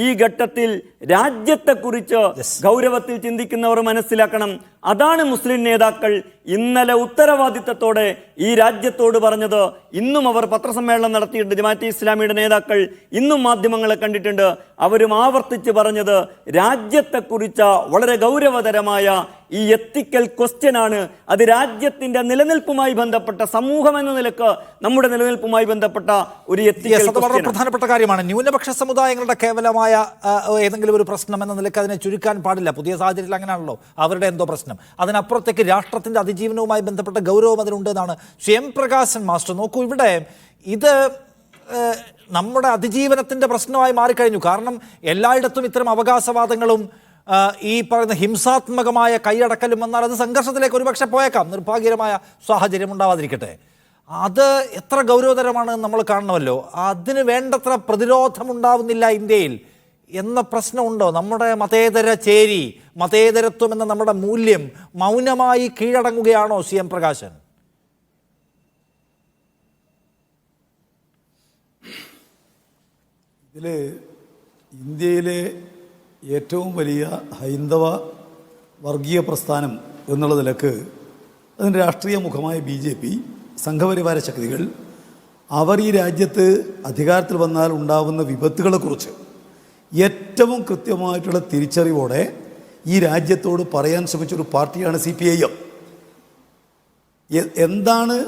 ഈ ഘട്ടത്തിൽ രാജ്യത്തെക്കുറിച്ച് ഗൗരവത്തിൽ ചിന്തിക്കുന്നവർ മനസ്സിലാക്കണം. അതാണ് മുസ്ലിം നേതാക്കൾ ഇന്നലെ ഉത്തരവാദിത്തത്തോടെ ഈ രാജ്യത്തോട് പറഞ്ഞത്. ഇന്നും അവർ പത്രസമ്മേളനം നടത്തിയിട്ടുണ്ട്. ജമാഅത്തെ ഇസ്ലാമിയുടെ നേതാക്കൾ ഇന്നും മാധ്യമങ്ങളെ കണ്ടിട്ടുണ്ട്. അവരും ആവർത്തിച്ച് പറഞ്ഞത് രാജ്യത്തെക്കുറിച്ച് വളരെ ഗൗരവതരമായ ഈ എത്തിക്കൽ ക്വസ്റ്റ്യനാണ്. അത് രാജ്യത്തിൻ്റെ നിലനിൽപ്പുമായി ബന്ധപ്പെട്ട, സമൂഹം എന്ന നിലക്ക് നമ്മുടെ നിലനിൽപ്പുമായി ബന്ധപ്പെട്ട ഒരു എത്തിക്കൽ
വളരെ പ്രധാനപ്പെട്ട കാര്യമാണ്. ന്യൂനപക്ഷ സമുദായങ്ങളുടെ കേവലമായ ഏതെങ്കിലും ഒരു പ്രശ്നം എന്ന നിലക്ക് അതിനെ ചുരുക്കാൻ പാടില്ല. പുതിയ സാഹചര്യത്തിൽ അങ്ങനെയാണല്ലോ, അവരുടെ എന്തോ പ്രശ്നം. അതിനപ്പുറത്തേക്ക് രാഷ്ട്രത്തിൻ്റെ അതിജീവനവുമായി ബന്ധപ്പെട്ട ഗൗരവം അതിനുണ്ട് എന്നാണ് ശ്രീ എം പ്രകാശൻ മാസ്റ്റർ. നോക്കൂ, ഇവിടെ ഇത് നമ്മുടെ അതിജീവനത്തിൻ്റെ പ്രശ്നമായി മാറിക്കഴിഞ്ഞു. കാരണം എല്ലായിടത്തും ഇത്തരം അവകാശവാദങ്ങളും ഈ പറയുന്ന ഹിംസാത്മകമായ കൈയടക്കലും വന്നാൽ അത് സംഘർഷത്തിലേക്ക് ഒരുപക്ഷെ പോയേക്കാം. നിർഭാഗ്യകരമായ സാഹചര്യം ഉണ്ടാവാതിരിക്കട്ടെ. അത് എത്ര ഗൗരവതരമാണ് നമ്മൾ കാണണമല്ലോ. അതിന് വേണ്ടത്ര പ്രതിരോധമുണ്ടാവുന്നില്ല ഇന്ത്യയിൽ എന്ന പ്രശ്നമുണ്ടോ? നമ്മുടെ മതേതര ചേരി, മതേതരത്വം എന്ന നമ്മുടെ മൂല്യം മൗനമായി കീഴടങ്ങുകയാണോ സി എം പ്രകാശൻ?
ഇതിൽ ഇന്ത്യയിലെ ഏറ്റവും വലിയ ഹൈന്ദവ വർഗീയ പ്രസ്ഥാനം എന്നുള്ള നിലക്ക് അതിൻ്റെ രാഷ്ട്രീയ മുഖമായ BJP, സംഘപരിവാര ശക്തികൾ, അവർ ഈ രാജ്യത്ത് അധികാരത്തിൽ വന്നാൽ ഉണ്ടാകുന്ന വിപത്തുകളെക്കുറിച്ച് ഏറ്റവും കൃത്യമായിട്ടുള്ള തിരിച്ചറിവോടെ ഈ രാജ്യത്തോട് പറയാൻ ശ്രമിച്ചൊരു പാർട്ടിയാണ് CPIM. എന്താണ്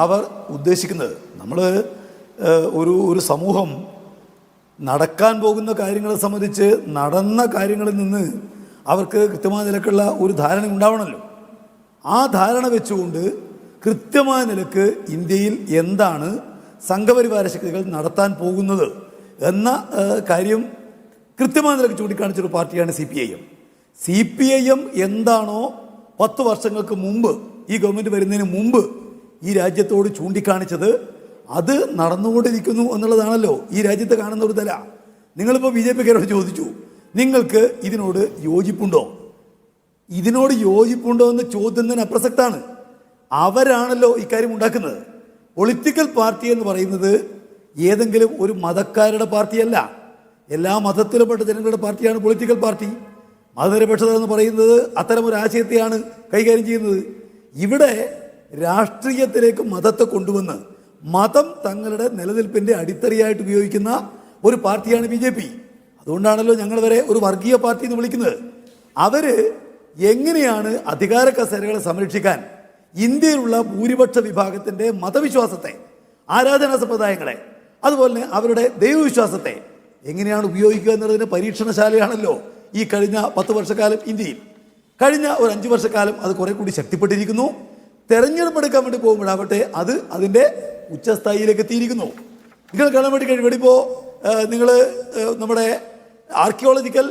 അവർ ഉദ്ദേശിക്കുന്നത്? നമ്മൾ ഒരു സമൂഹം നടക്കാൻ പോകുന്ന കാര്യങ്ങളെ സംബന്ധിച്ച് നടന്ന കാര്യങ്ങളിൽ നിന്ന് അവർക്ക് കൃത്യമായ നിലക്കുള്ള ഒരു ധാരണ ഉണ്ടാവണമല്ലോ. ആ ധാരണ വെച്ചുകൊണ്ട് കൃത്യമായ നിലക്ക് ഇന്ത്യയിൽ എന്താണ് സംഘപരിവാര ശക്തികൾ നടത്താൻ പോകുന്നത് എന്ന കാര്യം കൃത്യമായ നിലക്ക് ചൂണ്ടിക്കാണിച്ചൊരു പാർട്ടിയാണ് CPIM എന്താണോ 10 വർഷങ്ങൾക്ക് മുമ്പ് ഈ ഗവൺമെൻറ് വരുന്നതിന് മുമ്പ് ഈ രാജ്യത്തോട് ചൂണ്ടിക്കാണിച്ചത്, അത് നടന്നുകൊണ്ടിരിക്കുന്നു എന്നുള്ളതാണല്ലോ ഈ രാജ്യത്തെ കാണുന്ന ഒരു തല. നിങ്ങളിപ്പോൾ BJPക്കാരോട് ചോദിച്ചു, നിങ്ങൾക്ക് ഇതിനോട് യോജിപ്പുണ്ടോ? ഇതിനോട് യോജിപ്പുണ്ടോ എന്ന് ചോദ്യം അപ്രസക്താണ്. അവരാണല്ലോ ഇക്കാര്യം ഉണ്ടാക്കുന്നത്. പൊളിറ്റിക്കൽ പാർട്ടി എന്ന് പറയുന്നത് ഏതെങ്കിലും ഒരു മതക്കാരുടെ പാർട്ടിയല്ല. എല്ലാ മതത്തിലും പെട്ട ജനങ്ങളുടെ പാർട്ടിയാണ് പൊളിറ്റിക്കൽ പാർട്ടി. മതനിരപേക്ഷത എന്ന് പറയുന്നത് അത്തരമൊരു ആശയത്തെയാണ് കൈകാര്യം ചെയ്യുന്നത്. ഇവിടെ രാഷ്ട്രീയത്തിലേക്ക് മതത്തെ കൊണ്ടുവന്ന് മതം തങ്ങളുടെ നിലനിൽപ്പിൻ്റെ അടിത്തറയായിട്ട് ഉപയോഗിക്കുന്ന ഒരു പാർട്ടിയാണ് BJP. അതുകൊണ്ടാണല്ലോ ഞങ്ങൾ വരെ ഒരു വർഗീയ പാർട്ടി എന്ന് വിളിക്കുന്നത്. അവർ എങ്ങനെയാണ് അധികാര കസേരകളെ സംരക്ഷിക്കാൻ ഇന്ത്യയിലുള്ള ഭൂരിപക്ഷ വിഭാഗത്തിൻ്റെ മതവിശ്വാസത്തെ, ആരാധനാ സമ്പ്രദായങ്ങളെ, അതുപോലെ തന്നെ അവരുടെ ദൈവവിശ്വാസത്തെ എങ്ങനെയാണ് ഉപയോഗിക്കുക എന്നതിന് പരീക്ഷണശാലയാണല്ലോ ഈ കഴിഞ്ഞ 10 വർഷക്കാലം ഇന്ത്യയിൽ. കഴിഞ്ഞ ഒരു 5 വർഷക്കാലം അത് കുറെ കൂടി ശക്തിപ്പെട്ടിരിക്കുന്നു. തെരഞ്ഞെടുപ്പ് എടുക്കാൻ വേണ്ടി പോകുമ്പോഴാവട്ടെ അത് അതിൻ്റെ ഉച്ചസ്ഥായിലേക്ക് എത്തിയിരിക്കുന്നു. നിങ്ങൾ കാണാൻ വേണ്ടി കഴിയും. ഇപ്പോൾ നിങ്ങൾ നമ്മുടെ ആർക്കിയോളജിക്കൽ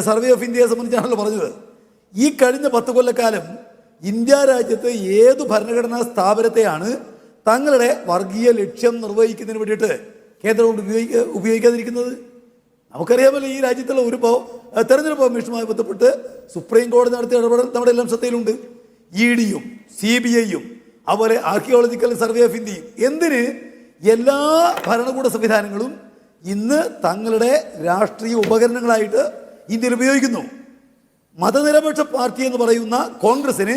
സർവേ ഓഫ് ഇന്ത്യയെ സംബന്ധിച്ചാണല്ലോ പറഞ്ഞത്. ഈ കഴിഞ്ഞ 10 കൊല്ലക്കാലം ഇന്ത്യ രാജ്യത്ത് ഏത് ഭരണഘടനാ സ്ഥാപനത്തെയാണ് തങ്ങളുടെ വർഗീയ ലക്ഷ്യം നിർവഹിക്കുന്നതിന് വേണ്ടിയിട്ട് കേന്ദ്രം കൊണ്ട് ഉപയോഗിക്കാതിരിക്കുന്നത്? നമുക്കറിയാമല്ലോ, ഈ രാജ്യത്തുള്ള ഒരു തെരഞ്ഞെടുപ്പ് കമ്മീഷനുമായി ബന്ധപ്പെട്ട് സുപ്രീം കോടതി നടത്തിയ ഇടപെടൽ നമ്മുടെ എല്ലാം ശ്രദ്ധയിലുണ്ട്. EDയും CBIയും അതുപോലെ ആർക്കിയോളജിക്കൽ സർവേ ഓഫ് ഇന്ത്യയും എന്തിന് എല്ലാ ഭരണകൂട സംവിധാനങ്ങളും ഇന്ന് തങ്ങളുടെ രാഷ്ട്രീയ ഉപകരണങ്ങളായിട്ട് ഇന്ത്യയിൽ ഉപയോഗിക്കുന്നു. മതനിരപേക്ഷ പാർട്ടി എന്ന് പറയുന്ന കോൺഗ്രസിന്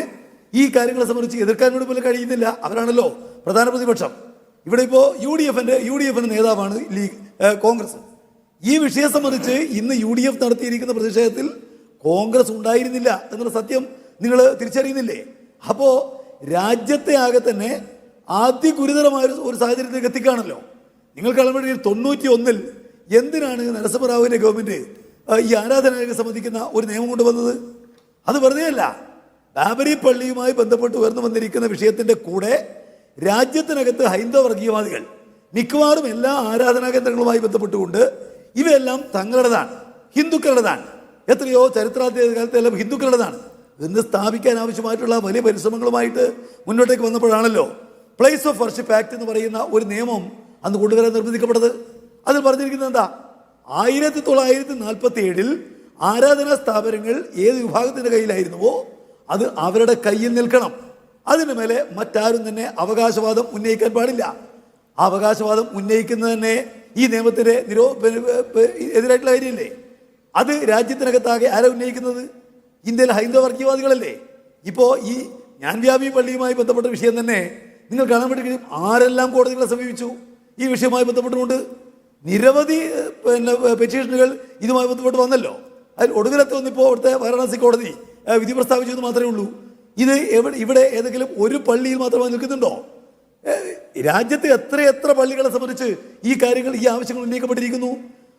ഈ കാര്യങ്ങളെ സംബന്ധിച്ച് എതിർക്കാൻ വേണ്ടി പോലും കഴിയുന്നില്ല. അവരാണല്ലോ പ്രധാന പ്രതിപക്ഷം. ഇവിടെ ഇപ്പോൾ യു ഡി എഫിന്റെ നേതാവാണ് കോൺഗ്രസ്. ഈ വിഷയം സംബന്ധിച്ച് ഇന്ന് UDF നടത്തിയിരിക്കുന്ന പ്രതിഷേധത്തിൽ കോൺഗ്രസ് ഉണ്ടായിരുന്നില്ല എന്നുള്ള സത്യം നിങ്ങൾ തിരിച്ചറിയുന്നില്ലേ? അപ്പോൾ രാജ്യത്തെ ആകെ തന്നെ അതിഗുരുതരമായ ഒരു സാഹചര്യത്തിലേക്ക് എത്തിക്കുകയാണല്ലോ. നിങ്ങൾക്ക് കാണുമ്പോൾ 91 എന്തിനാണ് നരസിംഹറാവുവിന്റെ ഗവൺമെന്റ് ഈ ആരാധനാലയം സംബന്ധിക്കുന്ന ഒരു നിയമം കൊണ്ടുവന്നത്? അത് വെറുതെ അല്ല. ബാബരി പള്ളിയുമായി ബന്ധപ്പെട്ട് ഉയർന്നു വന്നിരിക്കുന്ന വിഷയത്തിന്റെ കൂടെ രാജ്യത്തിനകത്ത് ഹൈന്ദവ വർഗീയവാദികൾ മിക്കവാറും എല്ലാ ആരാധനാ കേന്ദ്രങ്ങളുമായി ബന്ധപ്പെട്ടുകൊണ്ട് ഇവയെല്ലാം തങ്ങളുടേതാണ്, ഹിന്ദുക്കളുടേതാണ്, എത്രയോ ചരിത്രാകാലത്തെല്ലാം ഹിന്ദുക്കളുടേതാണ് എന്ന് സ്ഥാപിക്കാൻ ആവശ്യമായിട്ടുള്ള വലിയ പരിശ്രമങ്ങളുമായിട്ട് മുന്നോട്ടേക്ക് വന്നപ്പോഴാണല്ലോ പ്ലേസ് ഓഫ് വർഷിപ്പ് ആക്ട് എന്ന് പറയുന്ന ഒരു നിയമം അന്ന് കൊണ്ടുവരാൻ നിർബന്ധിക്കപ്പെട്ടത്. അതിൽ പറഞ്ഞിരിക്കുന്നത് എന്താ? 1947 ആരാധനാ സ്ഥാപനങ്ങൾ ഏത് വിഭാഗത്തിന്റെ കയ്യിലായിരുന്നുവോ അത് അവരുടെ കയ്യിൽ നിൽക്കണം. അതിന് മേലെ മറ്റാരും തന്നെ അവകാശവാദം ഉന്നയിക്കാൻ പാടില്ല. അവകാശവാദം ഉന്നയിക്കുന്നത് തന്നെ ഈ നിയമത്തിന് എതിരായിട്ടുള്ള കാര്യമല്ലേ? അത് രാജ്യത്തിനകത്താകെ ആരാ ഉന്നയിക്കുന്നത്? ഇന്ത്യയിലെ ഹൈന്ദവ വർഗീയവാദികളല്ലേ? ഇപ്പോൾ ഈ ജ്ഞാൻവ്യാപി പള്ളിയുമായി ബന്ധപ്പെട്ട വിഷയം തന്നെ നിങ്ങൾ കാണാൻ വേണ്ടി കഴിയും. ആരെല്ലാം കോടതികളെ സമീപിച്ചു ഈ വിഷയവുമായി ബന്ധപ്പെട്ടുകൊണ്ട്? നിരവധി പെറ്റീഷനുകൾ ഇതുമായി ബന്ധപ്പെട്ട് വന്നല്ലോ. അതിൽ ഒടുവിലത്തെ ഒന്നിപ്പോൾ അവിടുത്തെ വാരണാസി കോടതി വിധി പ്രസ്താവിച്ചു എന്ന് മാത്രമേ ഉള്ളൂ. ഇത് ഇവിടെ ഏതെങ്കിലും ഒരു പള്ളിയിൽ മാത്രമായി നിൽക്കുന്നുണ്ടോ? രാജ്യത്ത് എത്ര പള്ളികളെ സംബന്ധിച്ച് ഈ കാര്യങ്ങൾ, ഈ ആവശ്യങ്ങൾ ഉന്നയിക്കപ്പെട്ടിരിക്കുന്നു.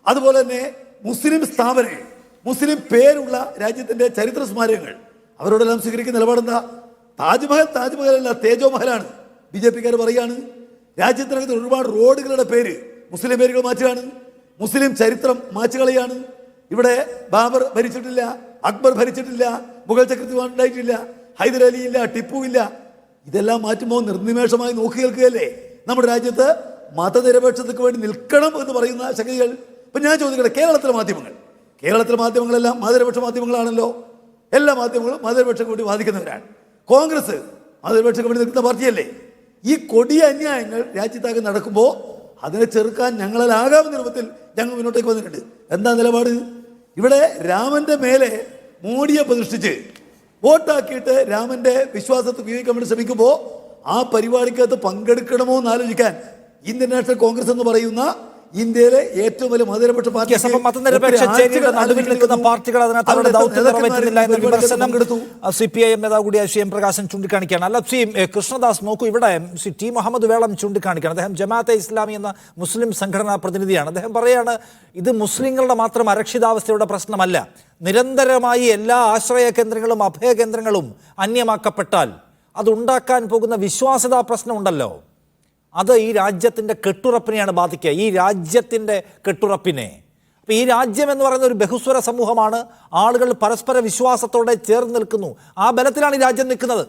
അതുപോലെ തന്നെ മുസ്ലിം സ്ഥാപനങ്ങൾ, മുസ്ലിം പേരുള്ള രാജ്യത്തിന്റെ ചരിത്ര സ്മാരകങ്ങൾ അവരോടെല്ലാം സ്വീകരിക്കുന്ന നിലപാടെന്താ? താജ്മഹൽ അല്ല, തേജോമഹലാണ്. BJP-ക്കാർ പറയാണ്. രാജ്യത്തിനകത്ത് ഒരുപാട് റോഡുകളുടെ പേര് മുസ്ലിം പേരുകൾ മാറ്റുകയാണ്. മുസ്ലിം ചരിത്രം മാച്ചുകളയാണ്. ഇവിടെ ബാബർ ഭരിച്ചിട്ടില്ല, അക്ബർ ഭരിച്ചിട്ടില്ല, മുഗൾ ചക്രവർത്തി ഉണ്ടായിട്ടില്ല, ഹൈദരലി ഇല്ല, ടിപ്പു ഇല്ല. ഇതെല്ലാം മാറ്റുമ്പോൾ നിർനിമേഷമായി നോക്കി കേൾക്കുകയല്ലേ നമ്മുടെ രാജ്യത്ത് മതനിരപേക്ഷതയ്ക്ക് വേണ്ടി നിൽക്കണം എന്ന് പറയുന്ന ശക്തികൾ. ഇപ്പം ഞാൻ ചോദിക്കട്ടെ, കേരളത്തിലെ മാധ്യമങ്ങളെല്ലാം മതനിരപേക്ഷ മാധ്യമങ്ങളാണല്ലോ. എല്ലാ മാധ്യമങ്ങളും മതനിരപേക്ഷയ്ക്ക് വേണ്ടി വാദിക്കുന്നവരാണ്. കോൺഗ്രസ് മതനിരപേക്ഷയ്ക്ക് വേണ്ടി നിൽക്കുന്ന പാർട്ടിയല്ലേ? ഈ കൊടിയ അന്യായങ്ങൾ രാജ്യത്താകെ നടക്കുമ്പോൾ അതിനെ ചെറുക്കാൻ ഞങ്ങളാകാവുന്ന രൂപത്തിൽ ഞങ്ങൾ മുന്നോട്ടേക്ക് വന്നിട്ടുണ്ട്. എന്താ നിലപാട്? ഇവിടെ രാമന്റെ മേലെ മോഡിയെ പ്രതിഷ്ഠിച്ച് വോട്ടാക്കിയിട്ട് രാമന്റെ വിശ്വാസത്തെ ഉപയോഗിക്കാൻ വേണ്ടി ശ്രമിക്കുമ്പോൾ ആ പരിപാടിക്കകത്ത് പങ്കെടുക്കണമോ എന്ന് ആലോചിക്കാൻ ഇന്ത്യൻ നാഷണൽ കോൺഗ്രസ് എന്ന് പറയുന്ന ഇന്ത്യയിലെ ഏറ്റവും വലിയ മതനിരപേക്ഷ പാർട്ടി,
നടുവിൽ നിൽക്കുന്ന പാർട്ടികൾ അതിനകത്ത് അവരുടെ ദൗത്യം നിറവേറ്റുന്നില്ല എന്ന വിമർശനം CPIM നേതാവ് കൂടിയായ CM പ്രകാശൻ ചൂണ്ടിക്കാണിക്കുകയാണ്. അല്ല കൃഷ്ണദാസ്, നോക്കൂ, ഇവിടെ T. മുഹമ്മദ് വേളം ചൂണ്ടിക്കാണിക്കുകയാണ്. അദ്ദേഹം ജമാഅത്തെ ഇസ്ലാമി എന്ന മുസ്ലിം സംഘടനാ പ്രതിനിധിയാണ്. അദ്ദേഹം പറയാണ്, ഇത് മുസ്ലിങ്ങളുടെ മാത്രം അരക്ഷിതാവസ്ഥയുടെ പ്രശ്നമല്ല. നിരന്തരമായി എല്ലാ ആശ്രയ കേന്ദ്രങ്ങളും അഭയ കേന്ദ്രങ്ങളും അന്യമാക്കപ്പെട്ടാൽ അതുണ്ടാക്കാൻ പോകുന്ന വിശ്വാസ്യതാ പ്രശ്നമുണ്ടല്ലോ, അത് ഈ രാജ്യത്തിൻ്റെ കെട്ടുറപ്പിനെയാണ് ബാധിക്കുക, ഈ രാജ്യത്തിൻ്റെ കെട്ടുറപ്പിനെ. അപ്പോൾ ഈ രാജ്യം എന്ന് പറയുന്ന ഒരു ബഹുസ്വര സമൂഹമാണ്. ആളുകൾ പരസ്പര വിശ്വാസത്തോടെ ചേർന്ന് നിൽക്കുന്നു. ആ ബലത്തിലാണ് ഈ രാജ്യം നിൽക്കുന്നത്.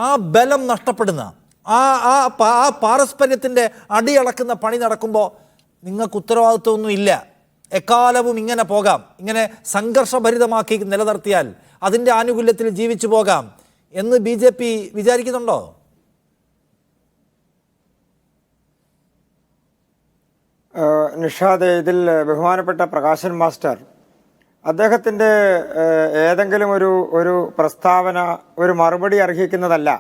ആ ബലം നഷ്ടപ്പെടുന്ന ആ പാരസ്പര്യത്തിൻ്റെ അടിയളക്കുന്ന പണി നടക്കുമ്പോൾ നിങ്ങൾക്ക് ഉത്തരവാദിത്വമൊന്നും ഇല്ല. എക്കാലവും ഇങ്ങനെ പോകാം, ഇങ്ങനെ സംഘർഷഭരിതമാക്കി നിലനിർത്തിയാൽ അതിൻ്റെ ആനുകൂല്യത്തിൽ ജീവിച്ചു പോകാം എന്ന് BJP വിചാരിക്കുന്നുണ്ടോ?
നിഷാദ്, ഇതിൽ ബഹുമാനപ്പെട്ട പ്രകാശൻ മാസ്റ്റർ അദ്ദേഹത്തിൻ്റെ ഏതെങ്കിലും ഒരു പ്രസ്താവന ഒരു മറുപടി അർഹിക്കുന്നതല്ല.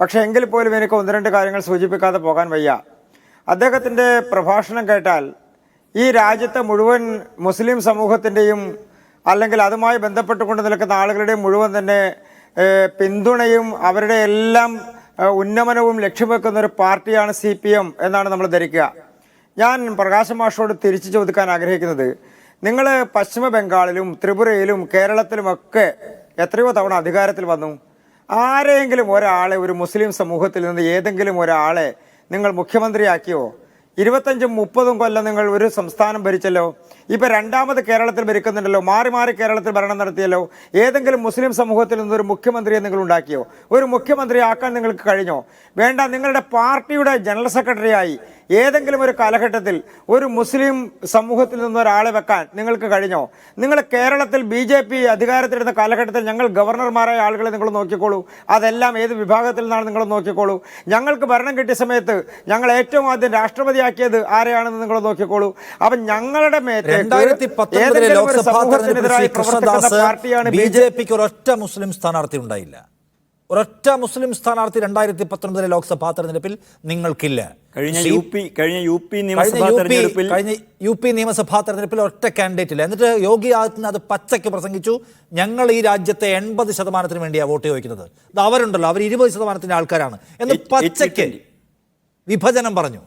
പക്ഷേ എങ്കിൽ പോലും എനിക്ക് 1-2 കാര്യങ്ങൾ സൂചിപ്പിക്കാതെ പോകാൻ വയ്യ. അദ്ദേഹത്തിൻ്റെ പ്രഭാഷണം കേട്ടാൽ ഈ രാജ്യത്തെ മുഴുവൻ മുസ്ലിം സമൂഹത്തിൻ്റെയും അല്ലെങ്കിൽ അതുമായി ബന്ധപ്പെട്ടുകൊണ്ട് നിൽക്കുന്ന ആളുകളുടെയും മുഴുവൻ തന്നെ പിന്തുണയും അവരുടെ എല്ലാം ഉന്നമനവും ലക്ഷ്യം വെക്കുന്ന ഒരു പാർട്ടിയാണ് CPM എന്നാണ് നമ്മൾ ധരിക്കുക. ഞാൻ പ്രകാശ് മാഷോട് തിരിച്ചു ചോദിക്കാൻ ആഗ്രഹിക്കുന്നത്, നിങ്ങൾ പശ്ചിമ ബംഗാളിലും ത്രിപുരയിലും കേരളത്തിലുമൊക്കെ എത്രയോ തവണ അധികാരത്തിൽ വന്നു. ആരെങ്കിലും ഒരാളെ, ഒരു മുസ്ലിം സമൂഹത്തിൽ നിന്ന് ഏതെങ്കിലും ഒരാളെ നിങ്ങൾ മുഖ്യമന്ത്രിയാക്കിയോ? 25-30 കൊല്ലം നിങ്ങൾ ഒരു സംസ്ഥാനം ഭരിച്ചല്ലോ. ഇപ്പം രണ്ടാമത് കേരളത്തിൽ ഭരിക്കുന്നുണ്ടല്ലോ, മാറി മാറി കേരളത്തിൽ ഭരണം നടത്തിയല്ലോ. ഏതെങ്കിലും മുസ്ലിം സമൂഹത്തിൽ നിന്നൊരു മുഖ്യമന്ത്രിയെ നിങ്ങൾ ഉണ്ടാക്കിയോ? ഒരു മുഖ്യമന്ത്രി ആക്കാൻ നിങ്ങൾക്ക് കഴിഞ്ഞോ? വേണ്ട, നിങ്ങളുടെ പാർട്ടിയുടെ ജനറൽ സെക്രട്ടറിയായി ഏതെങ്കിലും ഒരു കാലഘട്ടത്തിൽ ഒരു മുസ്ലിം സമൂഹത്തിൽ നിന്നൊരാളെ വെക്കാൻ നിങ്ങൾക്ക് കഴിഞ്ഞോ? നിങ്ങൾ കേരളത്തിൽ BJP അധികാരത്തിലെടുത്ത കാലഘട്ടത്തിൽ ഞങ്ങൾ ഗവർണർമാരായ ആളുകളെ നിങ്ങൾ നോക്കിക്കോളൂ. അതെല്ലാം ഏത് വിഭാഗത്തിൽ നിന്നാണ് നിങ്ങൾ നോക്കിക്കോളൂ. ഞങ്ങൾക്ക് ഭരണം കിട്ടിയ സമയത്ത് ഞങ്ങൾ ഏറ്റവും ആദ്യം രാഷ്ട്രപതിയാക്കിയത് ആരെയാണെന്ന് നിങ്ങൾ നോക്കിക്കോളൂ. അപ്പം ഞങ്ങളുടെ മേത്ത്
2019 ലോക്സഭാ തെരഞ്ഞെടുപ്പിൽ ശ്രീ കൃഷ്ണദാസ് BJPക്ക് ഒരൊറ്റ മുസ്ലിം സ്ഥാനാർത്ഥി ഉണ്ടായില്ല. ഒരൊറ്റ മുസ്ലിം സ്ഥാനാർത്ഥി 2019 ലോക്സഭാ തെരഞ്ഞെടുപ്പിൽ നിങ്ങൾക്കില്ല.
കഴിഞ്ഞ യു പി നിയമസഭാ
തെരഞ്ഞെടുപ്പിൽ ഒറ്റ കാൻഡിഡേറ്റ് ഇല്ല. എന്നിട്ട് യോഗി ആദിത്യനാഥ് പച്ചയ്ക്ക് പ്രസംഗിച്ചു, ഞങ്ങൾ ഈ രാജ്യത്തെ 80% വേണ്ടിയാണ് വോട്ട് ചോദിക്കുന്നത്. ഇത് അവരുണ്ടല്ലോ, അവർ 20% ആൾക്കാരാണ് എന്ന് പച്ചയ്ക്ക് വിഭജനം പറഞ്ഞു.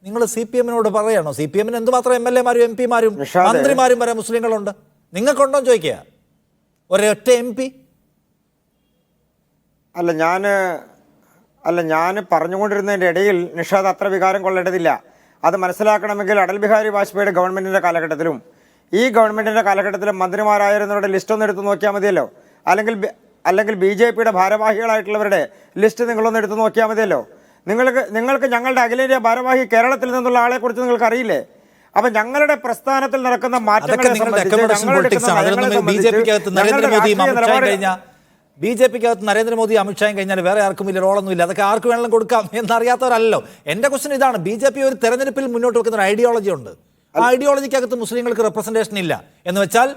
നിങ്ങൾ CPM-നോട് പറയണോ? CPM-ന് എന്തുമാത്രം MLA-മാരും MP-മാരും മന്ത്രിമാരും വരെ മുസ്ലിങ്ങളുണ്ട്. നിങ്ങൾക്കുണ്ടോ ചോദിക്കുക ഒരൊറ്റ MP?
ഞാൻ പറഞ്ഞുകൊണ്ടിരുന്നതിൻ്റെ ഇടയിൽ നിഷാദ് അത്ര വികാരം കൊള്ളേണ്ടതില്ല. അത് മനസ്സിലാക്കണമെങ്കിൽ അടൽ ബിഹാരി വാജ്പേയിയുടെ ഗവൺമെൻറ്റിൻ്റെ കാലഘട്ടത്തിലും ഈ ഗവൺമെൻറ്റിൻ്റെ കാലഘട്ടത്തിലും മന്ത്രിമാരായിരുന്നവരുടെ ലിസ്റ്റ് ഒന്ന് എടുത്ത് നോക്കിയാൽ മതിയല്ലോ. അല്ലെങ്കിൽ BJP-യുടെ ഭാരവാഹികളായിട്ടുള്ളവരുടെ ലിസ്റ്റ് നിങ്ങളൊന്ന് എടുത്ത് നോക്കിയാൽ മതിയല്ലോ. നിങ്ങൾക്ക് ഞങ്ങളുടെ അഖിലേന്ത്യാ ഭാരവാഹി കേരളത്തിൽ നിന്നുള്ള ആളെക്കുറിച്ച് നിങ്ങൾക്ക് അറിയില്ലേ? അപ്പം ഞങ്ങളുടെ പ്രസ്ഥാനത്തിൽ നടക്കുന്ന മാറ്റങ്ങളെ
BJP-ക്കകത്ത് നരേന്ദ്രമോദി അമിത്ഷായും കഴിഞ്ഞാൽ വേറെ ആർക്കും വലിയ റോളൊന്നുമില്ല. അതൊക്കെ ആർക്ക് വേണമെങ്കിലും കൊടുക്കാം എന്നറിയാത്തവരല്ലോ. എൻ്റെ ക്വസ്റ്റൻ ഇതാണ്, BJP ഒരു തെരഞ്ഞെടുപ്പിൽ മുന്നോട്ട് വെക്കുന്ന ഒരു ഐഡിയോളജി ഉണ്ട്. ആ ഐഡിയോളജിക്കകത്ത് മുസ്ലിങ്ങൾക്ക് റെപ്രസെന്റേഷൻ ഇല്ല എന്ന് വെച്ചാൽ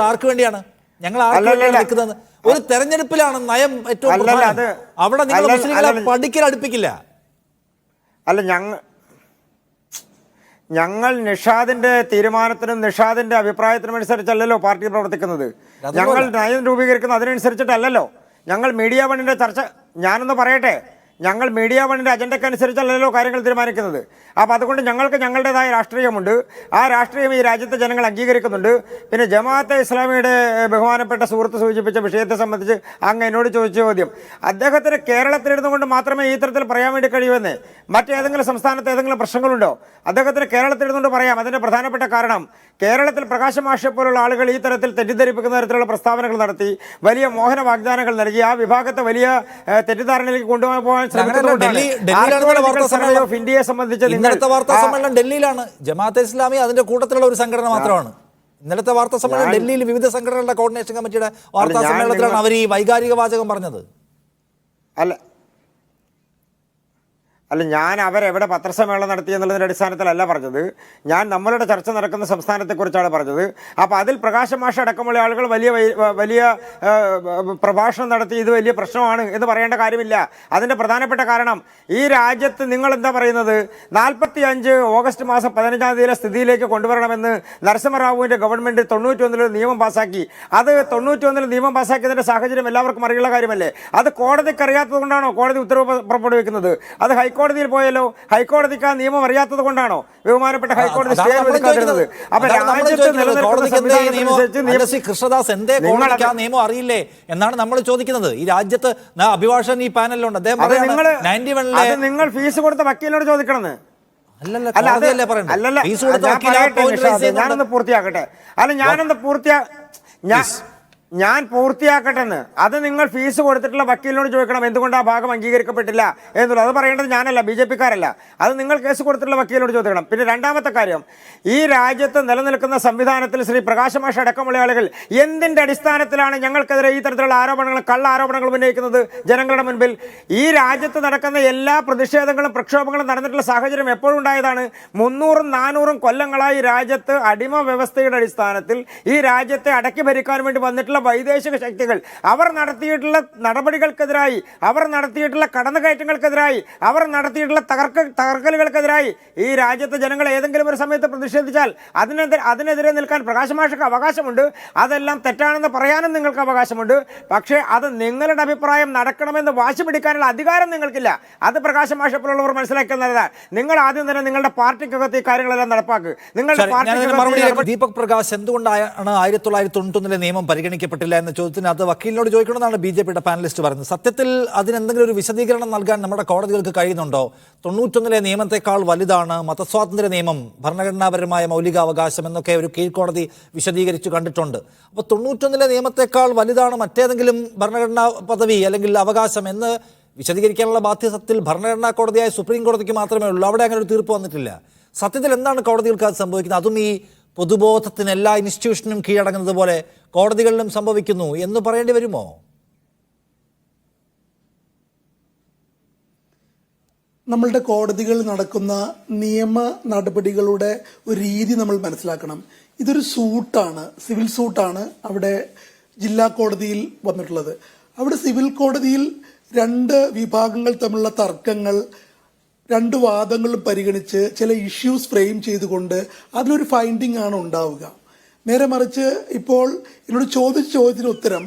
ആർക്ക് വേണ്ടിയാണ്? ഞങ്ങൾ ആർക്ക് നിൽക്കുന്നത്? ഒരു തെരഞ്ഞെടുപ്പിലാണ് നയം ഏറ്റവും പ്രധാനം. അവിടെ നിങ്ങൾ മുസ്ലിങ്ങളെ പഠിക്കൽ അടുപ്പിക്കില്ല.
ഞങ്ങൾ നിഷാദിന്റെ തീരുമാനത്തിനും നിഷാദിന്റെ അഭിപ്രായത്തിനും അനുസരിച്ചല്ലല്ലോ പാർട്ടി പ്രവർത്തിക്കുന്നത്. ഞങ്ങൾ നയം രൂപീകരിക്കുന്നത് അതിനനുസരിച്ചിട്ടല്ലല്ലോ. ഞങ്ങൾ മീഡിയ വണ്ണിന്റെ ചർച്ച, ഞാനൊന്ന് പറയട്ടെ, ഞങ്ങൾ മീഡിയ വണ്ണിൻ്റെ അജണ്ടയ്ക്ക് അനുസരിച്ചല്ലല്ലോ കാര്യങ്ങൾ തീരുമാനിക്കുന്നത്. അപ്പോൾ അതുകൊണ്ട് ഞങ്ങൾക്ക് ഞങ്ങളുടേതായ രാഷ്ട്രീയമുണ്ട്. ആ രാഷ്ട്രീയം ഈ രാജ്യത്തെ ജനങ്ങൾ അംഗീകരിക്കുന്നുണ്ട്. പിന്നെ ജമാഅത്തെ ഇസ്ലാമിയുടെ ബഹുമാനപ്പെട്ട സുഹൃത്ത് സൂചിപ്പിച്ച വിഷയത്തെ സംബന്ധിച്ച് അങ്ങ് എന്നോട് ചോദിച്ച ചോദ്യം, അദ്ദേഹത്തിന് കേരളത്തിലിരുന്നുകൊണ്ട് മാത്രമേ ഈ തരത്തിൽ പറയാൻ വേണ്ടി കഴിയുമെന്ന്. മറ്റേതെങ്കിലും സംസ്ഥാനത്ത് ഏതെങ്കിലും പ്രശ്നങ്ങളുണ്ടോ? അദ്ദേഹത്തിന് കേരളത്തിലിരുന്നുകൊണ്ട് പറയാം. അതിൻ്റെ പ്രധാനപ്പെട്ട കാരണം കേരളത്തിൽ പ്രകാശ് മാഷെ പോലുള്ള ആളുകൾ ഈ തരത്തിൽ തെറ്റിദ്ധരിപ്പിക്കുന്ന തരത്തിലുള്ള പ്രസ്താവനകൾ നടത്തി വലിയ മോഹന വാഗ്ദാനങ്ങൾ നൽകി ആ വിഭാഗത്തെ വലിയ തെറ്റിദ്ധാരണയിലേക്ക് കൊണ്ടുപോകാൻ ഇന്ത്യയെ സംബന്ധിച്ച്
ഇന്നലത്തെ വാർത്താ സമ്മേളനം ഡൽഹിയിലാണ്. ജമാഅത്തെ ഇസ്ലാമി അതിന്റെ കൂട്ടത്തിലുള്ള ഒരു സംഘടന മാത്രമാണ്. ഇന്നലത്തെ വാർത്താ സമ്മേളനം ഡൽഹിയിൽ വിവിധ സംഘടനകളുടെ കോർഡിനേഷൻ കമ്മിറ്റിയുടെ വാർത്താ സമ്മേളനത്തിലാണ് അവർ ഈ വൈകാരിക വാചകം പറഞ്ഞത്.
ഞാൻ അവരെവിടെ പത്രസമ്മേളനം നടത്തി എന്നുള്ളതിൻ്റെ അടിസ്ഥാനത്തിലല്ല പറഞ്ഞത്. ഞാൻ നമ്മളുടെ ചർച്ച നടക്കുന്ന സംസ്ഥാനത്തെക്കുറിച്ചാണ് പറഞ്ഞത്. അപ്പോൾ അതിൽ പ്രകാശ് മാഷ് അടക്കമുള്ള ആളുകൾ വലിയ പ്രഭാഷണം നടത്തി ഇത് വലിയ പ്രശ്നമാണ് എന്ന് പറയേണ്ട കാര്യമില്ല. അതിൻ്റെ പ്രധാനപ്പെട്ട കാരണം ഈ രാജ്യത്ത് നിങ്ങൾ എന്താ പറയുന്നത്, 45 ഓഗസ്റ്റ് മാസം 15-ാം തീയതിയിലെ സ്ഥിതിയിലേക്ക് കൊണ്ടുവരണമെന്ന് നരസിംഹറാവുവിൻ്റെ ഗവൺമെൻറ് 91 നിയമം പാസ്സാക്കി. അത് 91 നിയമം പാസ്സാക്കിയതിൻ്റെ സാഹചര്യം എല്ലാവർക്കും അറിയുള്ള കാര്യമല്ലേ. അത് കോടതിക്ക് അറിയാത്തത് കൊണ്ടാണോ കോടതി ഉത്തരവ് പുറപ്പെടുവിക്കുന്നത്? അത് ഹൈക്കോടതിയിൽ പോയല്ലോ. ഹൈക്കോടതിക്ക് ആ നിയമം അറിയാത്തത് കൊണ്ടാണോ ബഹുമാനപ്പെട്ട ഹൈക്കോടതി സ്റ്റേ അനുവദിക്കാതിരുന്നത്? അപ്പൊ
കൃഷ്ണദാസ് എന്തേ കോടതിക്ക് ആ നിയമം അറിയില്ലേ എന്നാണ് നമ്മൾ ചോദിക്കുന്നത്. ഈ രാജ്യത്ത് അഭിഭാഷകൻ ഈ പാനലിലുണ്ട്, അദ്ദേഹം
നിങ്ങൾ ഫീസ് കൊടുത്ത വക്കീലിനോട് ചോദിക്കണമെന്ന്. ഞാനൊന്ന് പൂർത്തിയാക്കട്ടെ. ഞാൻ പൂർത്തിയാക്കട്ടെന്ന്. അത് നിങ്ങൾ ഫീസ് കൊടുത്തിട്ടുള്ള വക്കീലിനോട് ചോദിക്കണം എന്തുകൊണ്ട് ആ ഭാഗം അംഗീകരിക്കപ്പെട്ടില്ല എന്നുള്ളത്. അത് പറയേണ്ടത് ഞാനല്ല, BJP-ക്കാരല്ല. അത് നിങ്ങൾ കേസ് കൊടുത്തിട്ടുള്ള വക്കീലിനോട് ചോദിക്കണം. പിന്നെ രണ്ടാമത്തെ കാര്യം, ഈ രാജ്യത്ത് നിലനിൽക്കുന്ന സംവിധാനത്തിൽ ശ്രീ പ്രകാശ് മാഷ് അടക്കമുള്ള ആളുകൾ എന്തിൻ്റെ അടിസ്ഥാനത്തിലാണ് ഞങ്ങൾക്കെതിരെ ഈ തരത്തിലുള്ള ആരോപണങ്ങൾ, കള്ള ആരോപണങ്ങൾ ഉന്നയിക്കുന്നത് ജനങ്ങളുടെ മുൻപിൽ? ഈ രാജ്യത്ത് നടക്കുന്ന എല്ലാ പ്രതിഷേധങ്ങളും പ്രക്ഷോഭങ്ങളും നടന്നിട്ടുള്ള സാഹചര്യം എപ്പോഴും ഉണ്ടായതാണ്. 300-400 കൊല്ലങ്ങളായി രാജ്യത്ത് അടിമ വ്യവസ്ഥയുടെ അടിസ്ഥാനത്തിൽ ഈ രാജ്യത്തെ അടക്കി ഭരിക്കാൻ വേണ്ടി വന്നിട്ടുള്ള വൈദേശിക ശക്തികൾ അവർ നടത്തിയിട്ടുള്ള നടപടികൾക്കെതിരായി, അവർ നടത്തിയിട്ടുള്ള കടന്നുകയറ്റങ്ങൾക്കെതിരായി, അവർ നടത്തിയിട്ടുള്ള തകർക്കലുകൾക്കെതിരായി ഈ രാജ്യത്തെ ജനങ്ങൾ ഏതെങ്കിലും ഒരു സമയത്ത് പ്രതിഷേധിച്ചാൽ അതിനെതിരെ നിൽക്കാൻ പ്രകാശ് മാഷക്ക് അവകാശമുണ്ട്. അതെല്ലാം തെറ്റാണെന്ന് പറയാനും നിങ്ങൾക്ക് അവകാശമുണ്ട്. പക്ഷേ അത് നിങ്ങളുടെ അഭിപ്രായം നടക്കണമെന്ന് വാശി പിടിക്കാനുള്ള അധികാരം നിങ്ങൾക്കില്ല. അത് പ്രകാശ് മാഷെ പോലുള്ളവർ മനസ്സിലാക്കുന്നതാണ്. നിങ്ങൾ ആദ്യം തന്നെ നിങ്ങളുടെ പാർട്ടിക്കകത്ത് ഈ കാര്യങ്ങളെല്ലാം നടപ്പാക്കുക. നിങ്ങളുടെ പാർട്ടി
ദീപക് പ്രകാശ് എന്തുകൊണ്ടാണ് 1991 നിയമം പരിഗണിക്കപ്പെട്ടില്ല എന്ന ചോദ്യത്തിന് അത് വക്കീലിനോട് ചോദിക്കണമെന്നാണ് BJP-യുടെ പാനലിസ്റ്റ് പറയുന്നത്. സത്യത്തിൽ അതിനെന്തെങ്കിലും ഒരു വിശദീകരണം നൽകാൻ നമ്മുടെ കോടതികൾക്ക് കഴിയുന്നുണ്ടോ? 91 നിയമത്തെക്കാൾ വലുതാണ് മതസ്വാതന്ത്ര്യ നിയമം, ഭരണഘടനാപരമായ മൗലികാവകാശം എന്നൊക്കെ ഒരു കീഴ്ക്കോടതി വിശദീകരിച്ചു കണ്ടിട്ടുണ്ട്. അപ്പോൾ 91 നിയമത്തെക്കാൾ വലുതാണ് മറ്റേതെങ്കിലും ഭരണഘടനാ പദവി അല്ലെങ്കിൽ അവകാശം എന്ന് വിശദീകരിക്കാനുള്ള ബാധ്യതത്തിൽ ഭരണഘടനാ കോടതിയായ സുപ്രീം കോടതിക്ക് മാത്രമേ ഉള്ളൂ. അവിടെ അങ്ങനെ ഒരു തീർപ്പ് വന്നിട്ടില്ല. സത്യത്തിൽ എന്താണ് കോടതികൾക്ക് അത് സംഭവിക്കുന്നത്? അതും ഈ പൊതുബോധത്തിന് എല്ലാ ഇൻസ്റ്റിറ്റ്യൂഷനും കീഴടങ്ങുന്നത് പോലെ കോടതികളിലും സംഭവിക്കുന്നു എന്ന് പറയേണ്ടി വരുമോ?
നമ്മളുടെ കോടതികളിൽ നടക്കുന്ന നിയമ നടപടികളുടെ ഒരു രീതി നമ്മൾ മനസ്സിലാക്കണം. ഇതൊരു സൂട്ടാണ്, സിവിൽ സൂട്ടാണ് അവിടെ ജില്ലാ കോടതിയിൽ വന്നിട്ടുള്ളത്. അവിടെ സിവിൽ കോടതിയിൽ രണ്ട് വിഭാഗങ്ങൾ തമ്മിലുള്ള തർക്കങ്ങൾ, രണ്ട് വാദങ്ങളും പരിഗണിച്ച് ചില ഇഷ്യൂസ് ഫ്രെയിം ചെയ്തുകൊണ്ട് അതിലൊരു ഫൈൻഡിങ് ആണ് ഉണ്ടാവുക. നേരെ മറിച്ച് ഇപ്പോൾ എന്നോട് ചോദിച്ച ചോദ്യത്തിന് ഉത്തരം,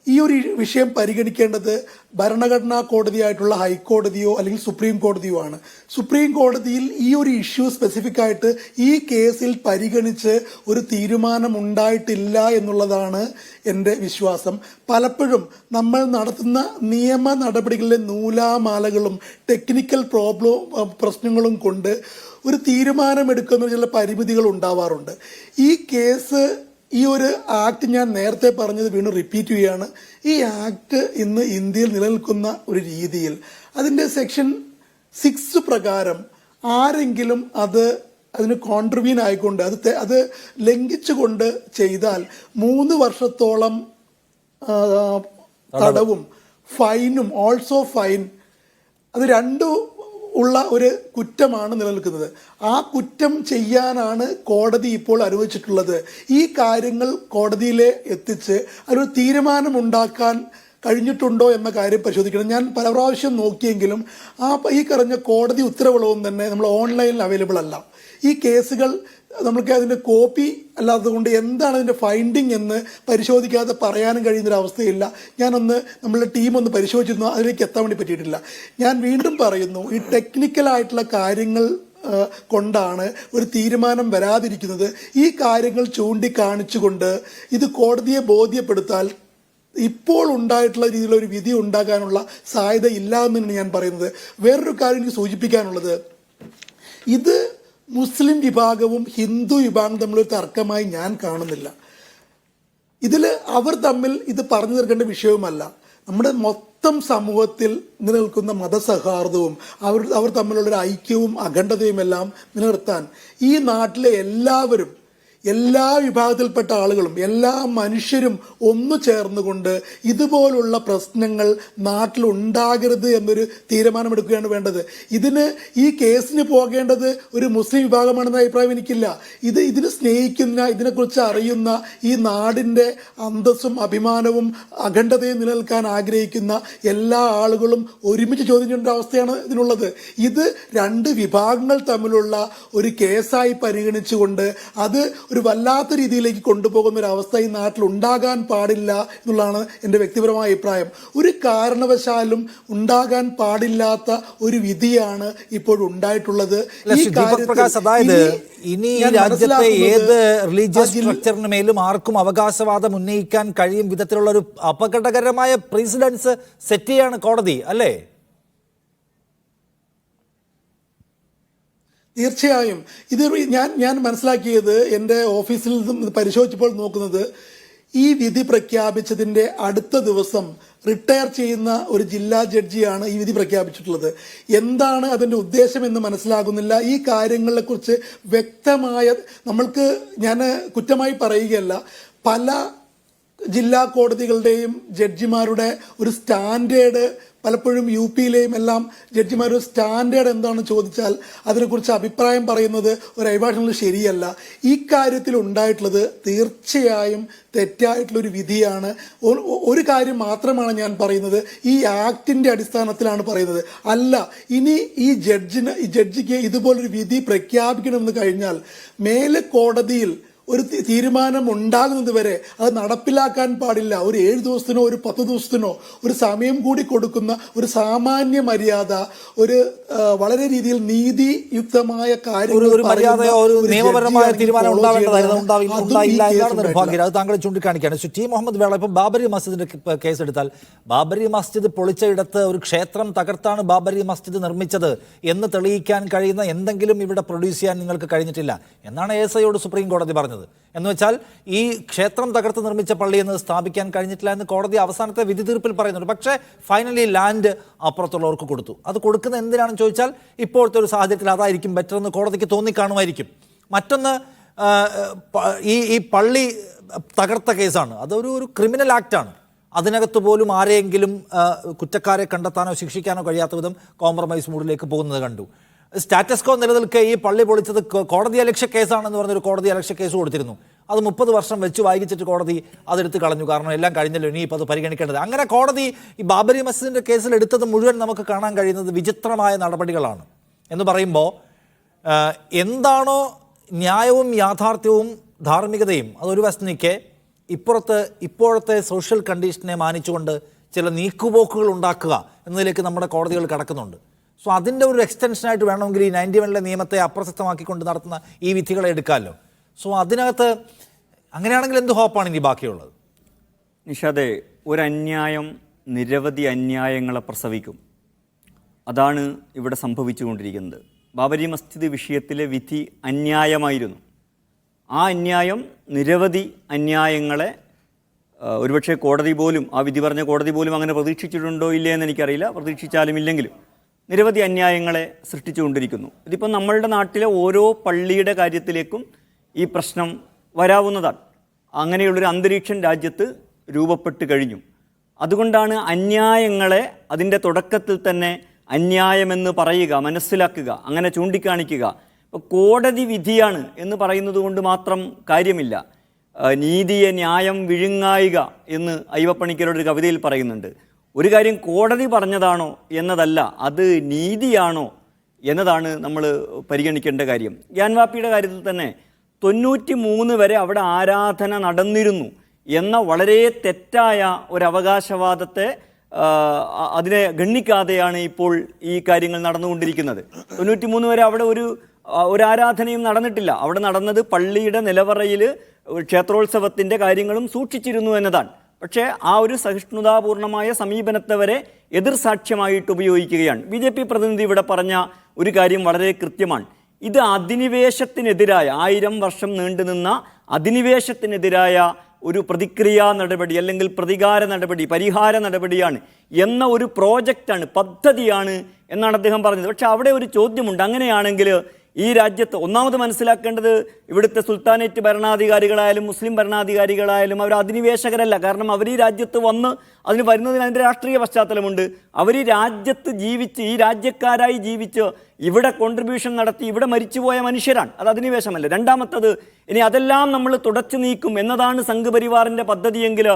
ഈ ഒരു വിഷയം പരിഗണിക്കേണ്ടത് ഭരണഘടനാ കോടതിയായിട്ടുള്ള ഹൈക്കോടതിയോ അല്ലെങ്കിൽ സുപ്രീം കോടതിയോ ആണ്. സുപ്രീം കോടതിയിൽ ഈ ഒരു ഇഷ്യൂ സ്പെസിഫിക് ആയിട്ട് ഈ കേസിൽ പരിഗണിച്ച് ഒരു തീരുമാനം ഉണ്ടായിട്ടില്ല എന്നുള്ളതാണ് എൻ്റെ വിശ്വാസം. പലപ്പോഴും നമ്മൾ നടത്തുന്ന നിയമ നടപടികളിലെ നൂലാമാലകളും ടെക്നിക്കൽ പ്രശ്നങ്ങളും കൊണ്ട് ഒരു തീരുമാനമെടുക്കുന്ന ചില പരിമിതികൾ ഉണ്ടാവാറുണ്ട്. ഈ കേസ്, ഈ ഒരു ആക്ട് ഞാൻ നേരത്തെ പറഞ്ഞത് വീണ്ടും റിപ്പീറ്റ് ചെയ്യുകയാണ്. ഈ ആക്ട് ഇന്ന് ഇന്ത്യയിൽ നിലനിൽക്കുന്ന ഒരു രീതിയിൽ അതിൻ്റെ സെക്ഷൻ 6 പ്രകാരം ആരെങ്കിലും അതിന് കോൺട്രിബ്യൂൻ ആയിക്കൊണ്ട് അത് ലംഘിച്ചുകൊണ്ട് ചെയ്താൽ 3 വർഷത്തോളം തടവും ഫൈനും, ഓൾസോ ഫൈൻ, അത് രണ്ടും ഉള്ള ഒരു കുറ്റമാണ് നിലനിൽക്കുന്നത്. ആ കുറ്റം ചെയ്യാനാണ് കോടതി ഇപ്പോൾ അനുവദിച്ചിട്ടുള്ളത്. ഈ കാര്യങ്ങൾ കോടതിയിലെ എത്തിച്ച് ഒരു തീരുമാനമുണ്ടാക്കാൻ കഴിഞ്ഞിട്ടുണ്ടോ എന്ന കാര്യം പരിശോധിക്കണം. ഞാൻ പല പ്രാവശ്യം നോക്കിയെങ്കിലും ഈ പറഞ്ഞ കോടതി ഉത്തരവുകളൊന്നും തന്നെ നമ്മൾ ഓൺലൈനിൽ അവൈലബിൾ അല്ല. ഈ കേസുകൾ നമുക്ക് അതിൻ്റെ കോപ്പി അല്ലാത്തതുകൊണ്ട് എന്താണ് അതിൻ്റെ ഫൈൻഡിങ് എന്ന് പരിശോധിക്കാതെ പറയാനും കഴിയുന്നൊരവസ്ഥയില്ല. നമ്മളുടെ ടീം ഒന്ന് പരിശോധിച്ചിരുന്നു, അതിലേക്ക് എത്താൻ വേണ്ടി പറ്റിയിട്ടില്ല. ഞാൻ വീണ്ടും പറയുന്നു, ഈ ടെക്നിക്കലായിട്ടുള്ള കാര്യങ്ങൾ കൊണ്ടാണ് ഒരു തീരുമാനം വരാതിരിക്കുന്നത്. ഈ കാര്യങ്ങൾ ചൂണ്ടിക്കാണിച്ചുകൊണ്ട് ഇത് കോടതിയെ ബോധ്യപ്പെടുത്താൽ ഇപ്പോൾ ഉണ്ടായിട്ടുള്ള രീതിയിലൊരു വിധി ഉണ്ടാകാനുള്ള സാധ്യത ഇല്ല എന്നാണ് ഞാൻ പറയുന്നത്. വേറൊരു കാര്യം എനിക്ക് സൂചിപ്പിക്കാനുള്ളത്, ഇത് മുസ്ലിം വിഭാഗവും ഹിന്ദു വിഭാഗവും തമ്മിലൊരു തർക്കമായി ഞാൻ കാണുന്നില്ല. ഇതിൽ അവർ തമ്മിൽ ഇത് പറഞ്ഞു തീർക്കേണ്ട വിഷയവുമല്ല. നമ്മുടെ മൊത്തം സമൂഹത്തിൽ നിലനിൽക്കുന്ന മതസൗഹാർദ്ദവും അവർ തമ്മിലുള്ളൊരു ഐക്യവും അഖണ്ഡതയും എല്ലാം നിലനിർത്താൻ ഈ നാട്ടിലെ എല്ലാവരും, എല്ലാ വിഭാഗത്തിൽപ്പെട്ട ആളുകളും, എല്ലാ മനുഷ്യരും ഒന്നു ചേർന്നുകൊണ്ട് ഇതുപോലുള്ള പ്രശ്നങ്ങൾ നാട്ടിലുണ്ടാകരുത് എന്നൊരു തീരുമാനമെടുക്കുകയാണ് വേണ്ടത്. ഈ കേസിന് പോകേണ്ടത് ഒരു മുസ്ലിം വിഭാഗമാണെന്ന അഭിപ്രായം എനിക്കില്ല. ഇതിനെ സ്നേഹിക്കുന്ന, ഇതിനെക്കുറിച്ച് അറിയുന്ന, ഈ നാടിൻ്റെ അന്തസ്സും അഭിമാനവും അഖണ്ഡതയും നിലനിൽക്കാൻ ആഗ്രഹിക്കുന്ന എല്ലാ ആളുകളും ഒരുമിച്ച് ചോദ്യം ചെയ്യേണ്ട അവസ്ഥയാണ് ഇതിനുള്ളത്. ഇത് രണ്ട് വിഭാഗങ്ങൾ തമ്മിലുള്ള ഒരു കേസായി പരിഗണിച്ചുകൊണ്ട് അത് ഒരു വല്ലാത്ത രീതിയിലേക്ക് കൊണ്ടുപോകുന്ന ഒരു അവസ്ഥ ഈ നാട്ടിൽ ഉണ്ടാകാൻ പാടില്ല എന്നുള്ളതാണ് എൻ്റെ വ്യക്തിപരമായ അഭിപ്രായം. ഒരു കാരണവശാലും ഉണ്ടാകാൻ പാടില്ലാത്ത ഒരു വിധിയാണ് ഇപ്പോൾ ഉണ്ടായിട്ടുള്ളത്.
ഇനി രാജ്യത്തെ ഏത് റിലീജിയസ് സ്ട്രക്ചറിന് മേലും ആർക്കും അവകാശവാദം ഉന്നയിക്കാൻ കഴിയും വിധത്തിലുള്ള ഒരു അപകടകരമായ പ്രസിഡൻസ് സെറ്റ് ചെയ്യാണ് കോടതി, അല്ലേ?
തീർച്ചയായും. ഇത് ഞാൻ മനസ്സിലാക്കിയത്, എൻ്റെ ഓഫീസിൽ നിന്നും പരിശോധിച്ചപ്പോൾ നോക്കുന്നത്, ഈ വിധി പ്രഖ്യാപിച്ചതിൻ്റെ അടുത്ത ദിവസം റിട്ടയർ ചെയ്യുന്ന ഒരു ജില്ലാ ജഡ്ജിയാണ് ഈ വിധി പ്രഖ്യാപിച്ചിട്ടുള്ളത്. എന്താണ് അതിൻ്റെ ഉദ്ദേശം എന്ന് മനസ്സിലാകുന്നില്ല. ഈ കാര്യങ്ങളെക്കുറിച്ച് വ്യക്തമായ, ഞാൻ കുറ്റമായി പറയുകയല്ല, പല ജില്ലാ കോടതികളുടെയും ജഡ്ജിമാരുടെ ഒരു സ്റ്റാൻഡേർഡ്, പലപ്പോഴും യു പിയിലെയും എല്ലാം ജഡ്ജിമാരുടെ സ്റ്റാൻഡേർഡ് എന്താണെന്ന് ചോദിച്ചാൽ അതിനെക്കുറിച്ച് അഭിപ്രായം പറയുന്നത് ഒരു അഭിഭാഷകന് ശരിയല്ല. ഈ കാര്യത്തിൽ ഉണ്ടായിട്ടുള്ളത് തീർച്ചയായും തെറ്റായിട്ടുള്ളൊരു വിധിയാണ്. ഒരു കാര്യം മാത്രമാണ് ഞാൻ പറയുന്നത്, ഈ ആക്ടിൻ്റെ അടിസ്ഥാനത്തിലാണ് പറയുന്നത്. അല്ല, ഇനി ഈ ജഡ്ജിക്ക് ഇതുപോലൊരു വിധി പ്രഖ്യാപിക്കണമെന്ന് കഴിഞ്ഞാൽ മേലെ കോടതിയിൽ ഒരു തീരുമാനം ഉണ്ടാകുന്നത് വരെ അത് നടപ്പിലാക്കാൻ പാടില്ല. ഒരു 7 ദിവസത്തിനോ ഒരു 10 ദിവസത്തിനോ ഒരു സമയം കൂടി കൊടുക്കുന്ന ഒരു സാമാന്യ മര്യാദ, ഒരു വളരെ രീതിയിൽ നീതിയുക്തമായ
നിയമപരമായ തീരുമാനം ഉണ്ടാവില്ല എന്നാണ് നിർഭാഗ്യം. അത് താങ്കൾ ചൂണ്ടിക്കാണിക്കുകയാണ്. ടി മുഹമ്മദ് വേള, ഇപ്പം ബാബരി മസ്ജിദിന്റെ കേസ് എടുത്താൽ, ബാബരി മസ്ജിദ് പൊളിച്ചയിടത്ത് ഒരു ക്ഷേത്രം തകർത്താണ് ബാബരി മസ്ജിദ് നിർമ്മിച്ചത് എന്ന് തെളിയിക്കാൻ കഴിയുന്ന എന്തെങ്കിലും ഇവിടെ പ്രൊഡ്യൂസ് ചെയ്യാൻ നിങ്ങൾക്ക് കഴിഞ്ഞിട്ടില്ല എന്നാണ് ASIയോട് സുപ്രീം കോടതി പറഞ്ഞത്. എന്ന് വെച്ചാൽ ഈ ക്ഷേത്രം തകർത്ത് നിർമ്മിച്ച പള്ളി എന്ന് സ്ഥാപിക്കാൻ കഴിഞ്ഞിട്ടില്ല എന്ന് കോടതി അവസാനത്തെ വിധി തീർപ്പിൽ പറയുന്നുണ്ട്. പക്ഷേ ഫൈനലി ലാൻഡ് അപ്പുറത്തുള്ളവർക്ക് കൊടുത്തു. അത് കൊടുക്കുന്നത് എന്തിനാണെന്ന് ചോദിച്ചാൽ ഇപ്പോഴത്തെ ഒരു സാഹചര്യത്തിൽ അതായിരിക്കും ബെറ്റർ എന്ന് കോടതിക്ക് തോന്നിക്കാണുമായിരിക്കും. മറ്റൊന്ന്, ഈ പള്ളി തകർത്ത കേസാണ്, അതൊരു ക്രിമിനൽ ആക്റ്റാണ്. അതിനകത്ത് പോലും ആരെയെങ്കിലും കുറ്റക്കാരെ കണ്ടെത്താനോ ശിക്ഷിക്കാനോ കഴിയാത്ത വിധം കോംപ്രമൈസ് മൂഡിലേക്ക് പോകുന്നത് കണ്ടു. സ്റ്റാറ്റസ് കോ നിലനിൽക്കെ ഈ പള്ളി പൊളിച്ചത് കോടതി അലക്ഷ്യ കേസാണെന്ന് പറഞ്ഞൊരു കോടതി അലക്ഷ്യ കേസ് കൊടുത്തിരുന്നു. അത് 30 വർഷം വെച്ച് വായിച്ചിട്ട് കോടതി അതെടുത്ത് കളഞ്ഞു. കാരണം എല്ലാം കഴിഞ്ഞല്ലോ, ഇനിയിപ്പോൾ അത് പരിഗണിക്കേണ്ടത്. അങ്ങനെ കോടതി ഈ ബാബരി മസ്ജിദിൻ്റെ കേസിൽ എടുത്തത് മുഴുവൻ നമുക്ക് കാണാൻ കഴിയുന്നത് വിചിത്രമായ നടപടികളാണ്. എന്ന് പറയുമ്പോൾ എന്താണോ ന്യായവും യാഥാർത്ഥ്യവും ധാർമ്മികതയും അതൊരു വശത്ത് നിൽക്കെ, ഇപ്പോഴത്തെ സോഷ്യൽ കണ്ടീഷനെ മാനിച്ചുകൊണ്ട് ചില നീക്കുപോക്കുകൾ ഉണ്ടാക്കുക എന്നതിലേക്ക് നമ്മുടെ കോടതികൾ കടക്കുന്നുണ്ട്. സോ അതിൻ്റെ ഒരു എക്സ്റ്റൻഷനായിട്ട് വേണമെങ്കിൽ ഈ 91 നിയമത്തെ അപ്രസക്തമാക്കിക്കൊണ്ട് നടത്തുന്ന ഈ വിധികളെ എടുക്കാമല്ലോ. സോ അതിനകത്ത് അങ്ങനെയാണെങ്കിൽ എന്ത് ഹോപ്പാണ് ഇനി ബാക്കിയുള്ളത്?
നിഷാദേ, ഒരു അന്യായം നിരവധി അന്യായങ്ങളെ പ്രസവിക്കും. അതാണ് ഇവിടെ സംഭവിച്ചുകൊണ്ടിരിക്കുന്നത്. ബാബരി മസ്ജിദ് വിഷയത്തിലെ വിധി അന്യായമായിരുന്നു. ആ അന്യായം നിരവധി അന്യായങ്ങളെ ഒരുപക്ഷെ കോടതി പോലും, ആ വിധി പറഞ്ഞ കോടതി പോലും അങ്ങനെ പ്രതീക്ഷിച്ചിട്ടുണ്ടോ ഇല്ലേ എന്ന് എനിക്കറിയില്ല, പ്രതീക്ഷിച്ചാലും ഇല്ലെങ്കിലും നിരവധി അന്യായങ്ങളെ സൃഷ്ടിച്ചുകൊണ്ടിരിക്കുന്നു. ഇതിപ്പോൾ നമ്മളുടെ നാട്ടിലെ ഓരോ പള്ളിയുടെ കാര്യത്തിലേക്കും ഈ പ്രശ്നം വരാവുന്നതാണ്. അങ്ങനെയുള്ളൊരു അന്തരീക്ഷം രാജ്യത്ത് രൂപപ്പെട്ട് കഴിഞ്ഞു. അതുകൊണ്ടാണ് അന്യായങ്ങളെ അതിൻ്റെ തുടക്കത്തിൽ തന്നെ അന്യായമെന്ന് പറയുക, മനസ്സിലാക്കുക, അങ്ങനെ ചൂണ്ടിക്കാണിക്കുക. ഇപ്പോൾ കോടതി വിധിയാണ് എന്ന് പറയുന്നത് കൊണ്ട് മാത്രം കാര്യമില്ല. നീതിയെ ന്യായം വിഴുങ്ങായിക എന്ന് അയ്യപ്പണിക്കരുടെ കവിതയിൽ പറയുന്നുണ്ട്. ഒരു കാര്യം കോടതി പറഞ്ഞതാണോ എന്നതല്ല, അത് നീതിയാണോ എന്നതാണ് നമ്മൾ പരിഗണിക്കേണ്ട കാര്യം. ഗ്യാൻവാപ്പിയുടെ കാര്യത്തിൽ തന്നെ 93 വരെ അവിടെ ആരാധന നടന്നിരുന്നു എന്ന വളരെ തെറ്റായ ഒരു അവകാശവാദത്തെ അതിനെ ഗണ്ണിക്കാതെയാണ് ഇപ്പോൾ ഈ കാര്യങ്ങൾ നടന്നുകൊണ്ടിരിക്കുന്നത്. 93 വരെ അവിടെ ഒരു ആരാധനയും നടന്നിട്ടില്ല. അവിടെ നടന്നത് പള്ളിയുടെ നിലവറയിൽ ക്ഷേത്രോത്സവത്തിൻ്റെ കാര്യങ്ങളും സൂക്ഷിച്ചിരുന്നു എന്നതാണ്. പക്ഷേ ആ ഒരു സഹിഷ്ണുതാപൂർണമായ സമീപനത്തെ വരെ എതിർ സാക്ഷ്യമായിട്ട് ഉപയോഗിക്കുകയാണ്. BJP പ്രതിനിധി ഇവിടെ പറഞ്ഞ ഒരു കാര്യം വളരെ കൃത്യമാണ്. ഇത് അധിനിവേശത്തിനെതിരായ 1000 വർഷം നീണ്ടുനിന്ന അധിനിവേശത്തിനെതിരായ ഒരു പ്രതിക്രിയാ നടപടി അല്ലെങ്കിൽ പ്രതികാര നടപടി, പരിഹാര നടപടിയാണ് എന്ന ഒരു പ്രോജക്റ്റാണ്, പദ്ധതിയാണ് എന്നാണ് അദ്ദേഹം പറഞ്ഞത്. പക്ഷെ അവിടെ ഒരു ചോദ്യമുണ്ട്. അങ്ങനെയാണെങ്കിൽ ഈ രാജ്യത്ത് ഒന്നാമത് മനസ്സിലാക്കേണ്ടത് ഇവിടുത്തെ സുൽത്താനേറ്റ് ഭരണാധികാരികളായാലും മുസ്ലിം ഭരണാധികാരികളായാലും അവർ അധിനിവേശകരല്ല. കാരണം അവർ ഈ രാജ്യത്ത് വന്ന് അതിന് വരുന്നതിന് അതിൻ്റെ രാഷ്ട്രീയ പശ്ചാത്തലമുണ്ട്. അവർ ഈ രാജ്യത്ത് ജീവിച്ച്, ഈ രാജ്യക്കാരായി ജീവിച്ച് ഇവിടെ കോൺട്രിബ്യൂഷൻ നടത്തി ഇവിടെ മരിച്ചുപോയ മനുഷ്യരാണ്. അത് അധിനിവേശമല്ല. രണ്ടാമത്തത്, ഇനി അതെല്ലാം നമ്മൾ തുടച്ചു നീക്കും എന്നതാണ് സംഘപരിവാറിൻ്റെ പദ്ധതിയെങ്കിൽ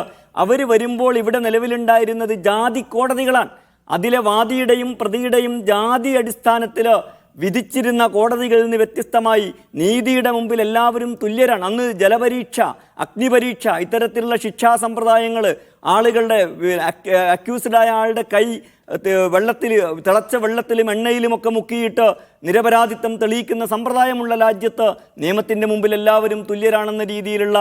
അവർ വരുമ്പോൾ ഇവിടെ നിലവിലുണ്ടായിരുന്നത് ജാതി കോടതികളാണ്. അതിലെ വാദിയുടെയും പ്രതിയുടെയും ജാതി അടിസ്ഥാനത്തിൽ വിധിച്ചിരുന്ന കോടതികളിൽ നിന്ന് വ്യത്യസ്തമായി നീതിയുടെ മുമ്പിൽ എല്ലാവരും തുല്യരാണ്. അന്ന് ജലപരീക്ഷ, അഗ്നിപരീക്ഷ, ഇത്തരത്തിലുള്ള ശിക്ഷാ സമ്പ്രദായങ്ങൾ, ആളുകളുടെ അക്യൂസ്ഡായ ആളുടെ കൈ വെള്ളത്തിൽ, തിളച്ച വെള്ളത്തിലും എണ്ണയിലുമൊക്കെ മുക്കിയിട്ട് നിരപരാധിത്വം തെളിയിക്കുന്ന സമ്പ്രദായമുള്ള രാജ്യത്ത് നിയമത്തിൻ്റെ മുമ്പിൽ എല്ലാവരും തുല്യരാണെന്ന രീതിയിലുള്ള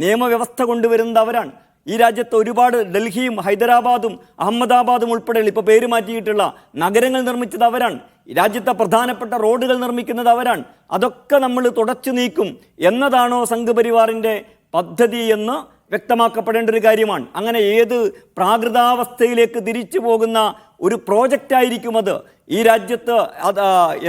നിയമവ്യവസ്ഥ കൊണ്ടുവരുന്നത് അവരാണ്. ഈ രാജ്യത്ത് ഒരുപാട് ഡൽഹിയും ഹൈദരാബാദും അഹമ്മദാബാദും ഉൾപ്പെടെ ഇപ്പോൾ പേര് മാറ്റിയിട്ടുള്ള നഗരങ്ങൾ നിർമ്മിച്ചത് അവരാണ്. രാജ്യത്തെ പ്രധാനപ്പെട്ട റോഡുകൾ നിർമ്മിക്കുന്നത് അവരാണ്. അതൊക്കെ നമ്മൾ തുടച്ചു നീക്കും എന്നതാണോ സംഘപരിവാറിൻ്റെ പദ്ധതി എന്ന് വ്യക്തമാക്കപ്പെടേണ്ട ഒരു കാര്യമാണ്. അങ്ങനെ ഏത് പ്രാകൃതാവസ്ഥയിലേക്ക് തിരിച്ചു പോകുന്ന ഒരു പ്രോജക്റ്റായിരിക്കും അത്. ഈ രാജ്യത്ത്